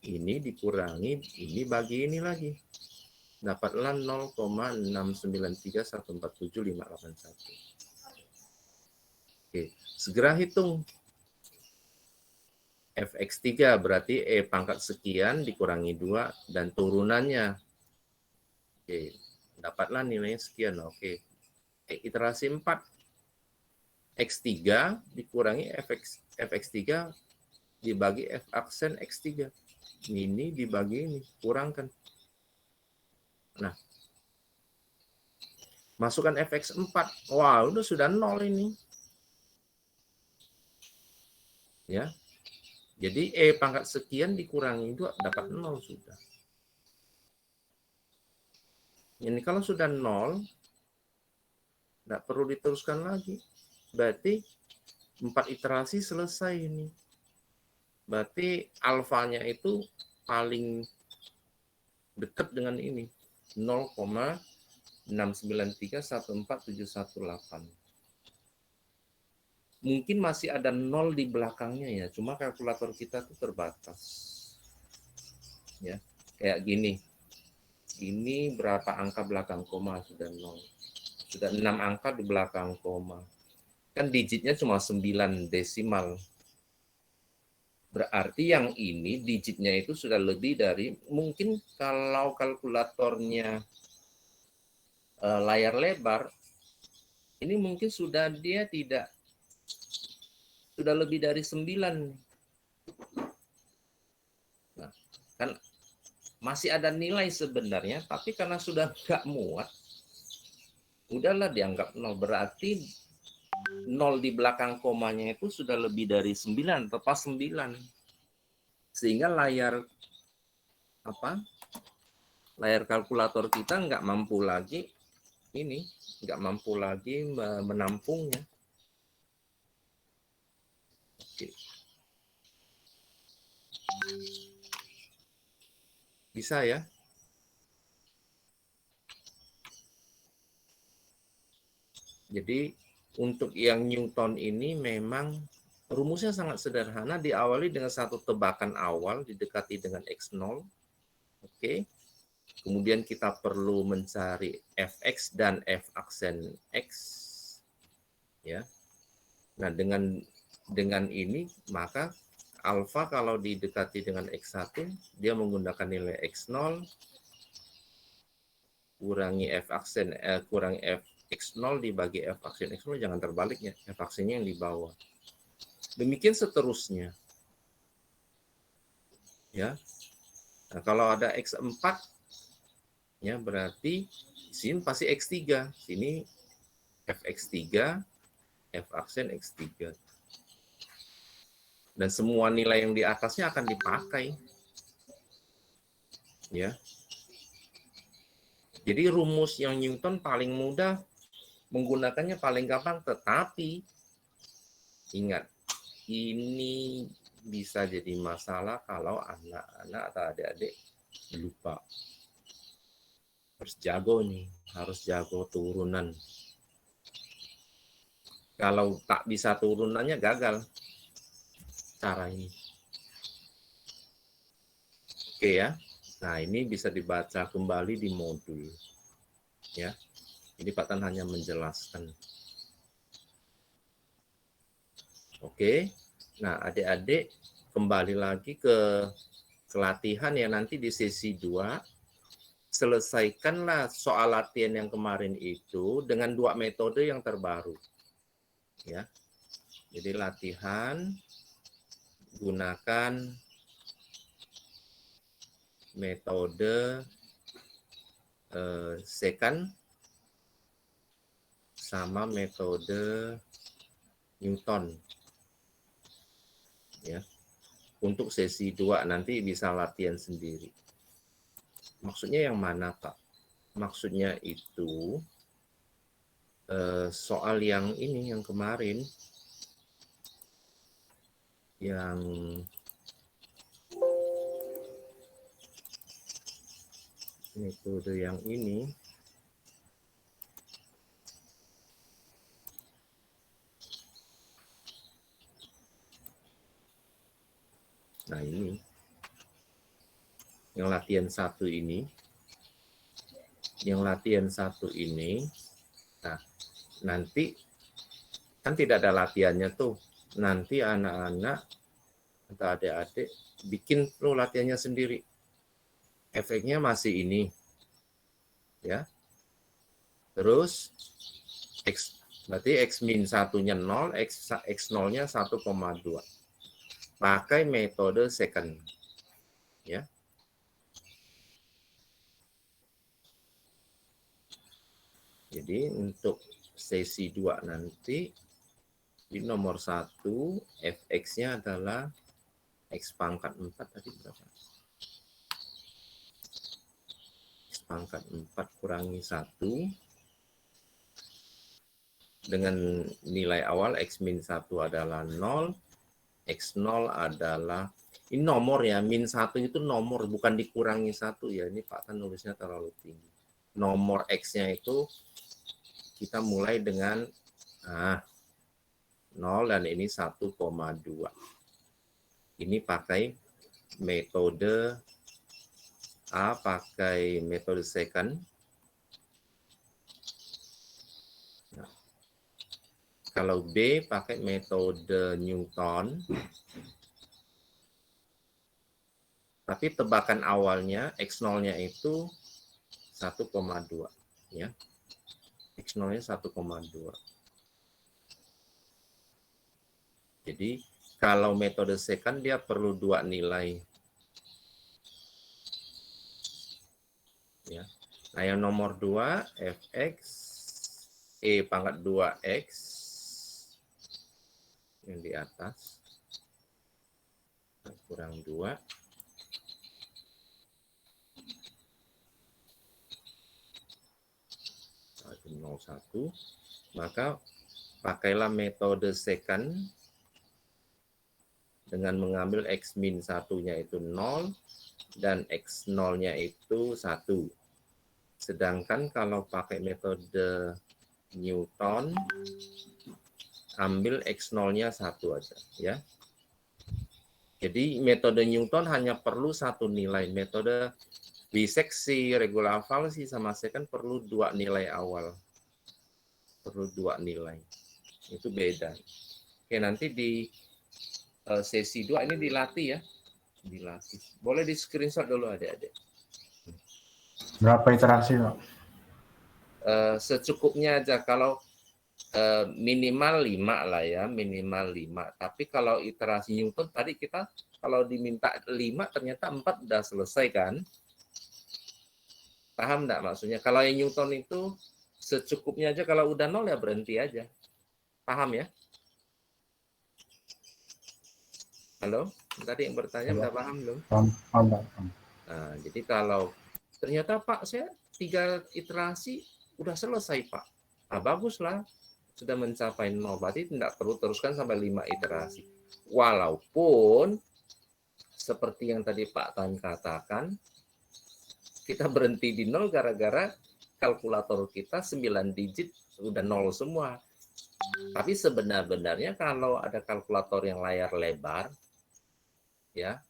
Ini dikurangi, ini bagi ini lagi. Dapatlah 0,693147581. Oke, segera hitung. Fx3 berarti E pangkat sekian dikurangi 2 dan turunannya. Oke, dapatlah nilainya sekian. Oke, iterasi 4. X3 dikurangi Fx3 dibagi F aksen X3. Ini dibagi ini, kurangkan. Nah, masukkan Fx4. Wah, udah sudah 0 ini. Ya. Jadi E pangkat sekian dikurangi 2 dapat 0 sudah. Ini kalau sudah 0, tidak perlu diteruskan lagi. Berarti 4 iterasi selesai ini. Berarti alfanya itu paling dekat dengan ini. 0,693147118. Mungkin masih ada 0 di belakangnya ya, cuma kalkulator kita tuh terbatas. Ya, kayak gini. Ini berapa angka belakang koma? Sudah 0. Sudah 6 angka di belakang koma. Kan digitnya cuma 9 desimal. Berarti yang ini digitnya itu sudah lebih dari, mungkin kalau kalkulatornya layar lebar, ini mungkin sudah dia tidak, sudah lebih dari 9. Nah, kan masih ada nilai sebenarnya, tapi karena sudah nggak muat, udahlah dianggap 0. Berarti 0 di belakang komanya itu sudah lebih dari 9, tepat 9. Sehingga layar kalkulator kita nggak mampu lagi menampungnya. Oke. Bisa ya? Jadi untuk yang Newton ini memang rumusnya sangat sederhana, diawali dengan satu tebakan awal didekati dengan X0. Oke. Kemudian kita perlu mencari Fx dan F aksen X. Ya. Nah, dengan ini maka alfa kalau didekati dengan X1 dia menggunakan nilai X0 kurangi F aksen kurangi F X0 dibagi F aksen X0, jangan terbaliknya, F aksennya yang di bawah. Demikian seterusnya. Ya. Nah, kalau ada X4 ya berarti sini pasti X3. Sini Fx3, F aksen X3. Dan semua nilai yang di atasnya akan dipakai. Ya. Jadi rumus yang Newton paling mudah, menggunakannya paling gampang, tetapi ingat, ini bisa jadi masalah kalau anak-anak atau adik-adik lupa. Harus jago nih, harus jago turunan. Kalau tak bisa turunannya gagal cara ini. Oke ya. Nah, ini bisa dibaca kembali di modul. Ya. Ini Pak Tan hanya menjelaskan. Oke. Nah, adik-adik kembali lagi ke latihan ya, nanti di sesi 2 selesaikanlah soal latihan yang kemarin itu dengan 2 metode yang terbaru. Ya. Jadi latihan gunakan metode secant sama metode Newton. Ya. Untuk sesi 2 nanti bisa latihan sendiri. Maksudnya yang mana, Pak? Maksudnya itu soal yang ini, yang kemarin, yang metode yang ini. Nah ini, yang latihan satu ini, nah nanti kan tidak ada latihannya tuh, nanti anak-anak atau adik-adik bikin lo latihannya sendiri. Efeknya masih ini, ya. Terus berarti X min 1-nya 0, X 0-nya 1,2. Pakai metode second, ya. Jadi untuk sesi 2 nanti di nomor 1 fx-nya adalah x pangkat 4 tadi berapa? X pangkat 4 kurangi 1 dengan nilai awal x min 1 adalah 0, x0 adalah, ini nomor ya, min 1 itu nomor, bukan dikurangi 1 ya, ini Pak Tan nulisnya terlalu tinggi. Nomor x-nya itu kita mulai dengan 0 dan ini 1,2. Ini pakai metode A, pakai metode second. Nah, kalau B pakai metode Newton. Tapi tebakan awalnya X0-nya itu 1,2 ya. X0-nya 1,2. Jadi kalau metode second dia perlu 2 nilai. Ya. Nah, yang nomor 2 fx e pangkat 2x yang di atas kurang 2 0,1, maka pakailah metode second dengan mengambil x min 1-nya itu 0 dan x0-nya itu 1. Sedangkan kalau pakai metode Newton, ambil x0-nya 1 aja ya. Jadi metode Newton hanya perlu 1 nilai. Metode biseksi, regular falsi sama second perlu 2 nilai awal. Perlu 2 nilai. Itu beda. Oke, nanti di sesi 2 ini dilatih ya. Dilatih. Boleh di screenshot dulu adik-adik. Berapa iterasi, Pak? Secukupnya aja. Kalau minimal 5 lah ya, minimal 5. Tapi kalau iterasi Newton tadi kita kalau diminta 5 ternyata 4 udah selesai kan? Paham enggak maksudnya? Kalau yang Newton itu secukupnya aja, kalau udah 0 ya berhenti aja. Paham ya? Halo? Tadi yang bertanya udah paham belum? Paham. Nah, jadi kalau ternyata Pak saya 3 iterasi udah selesai Pak. Ah, baguslah. Sudah mencapai 0, berarti tidak perlu teruskan sampai 5 iterasi. Walaupun seperti yang tadi Pak Tan katakan, kita berhenti di 0 gara-gara kalkulator kita 9 digit udah 0 semua. Tapi sebenarnya kalau ada kalkulator yang layar lebar, ya,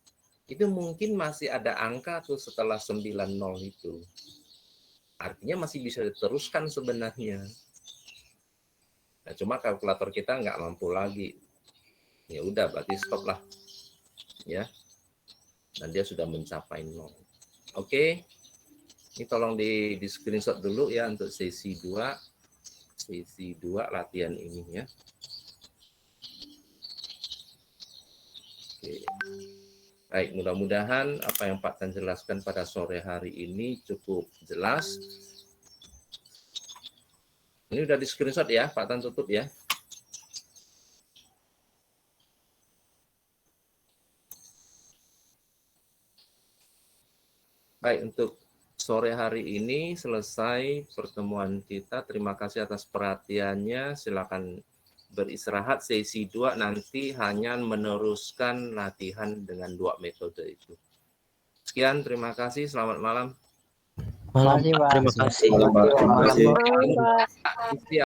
itu mungkin masih ada angka tuh setelah 90 itu. Artinya masih bisa diteruskan sebenarnya. Nah, cuma kalkulator kita nggak mampu lagi. Ya udah, berarti stop lah. Ya. Dan dia sudah mencapai 0. Oke. Ini tolong di screenshot dulu ya untuk sesi 2. Sesi 2 latihan ini ya. Oke. Baik, mudah-mudahan apa yang Pak Tan jelaskan pada sore hari ini cukup jelas. Ini udah di screenshot ya, Pak Tan tutup ya. Baik, untuk sore hari ini selesai pertemuan kita. Terima kasih atas perhatiannya. Silakan beristirahat. Sesi 2 nanti hanya meneruskan latihan dengan 2 metode itu. Sekian, terima kasih. Selamat malam. Malam, Makasih, Pak. terima kasih. Malam, Pak. Terima kasih. Malam, Pak. Isi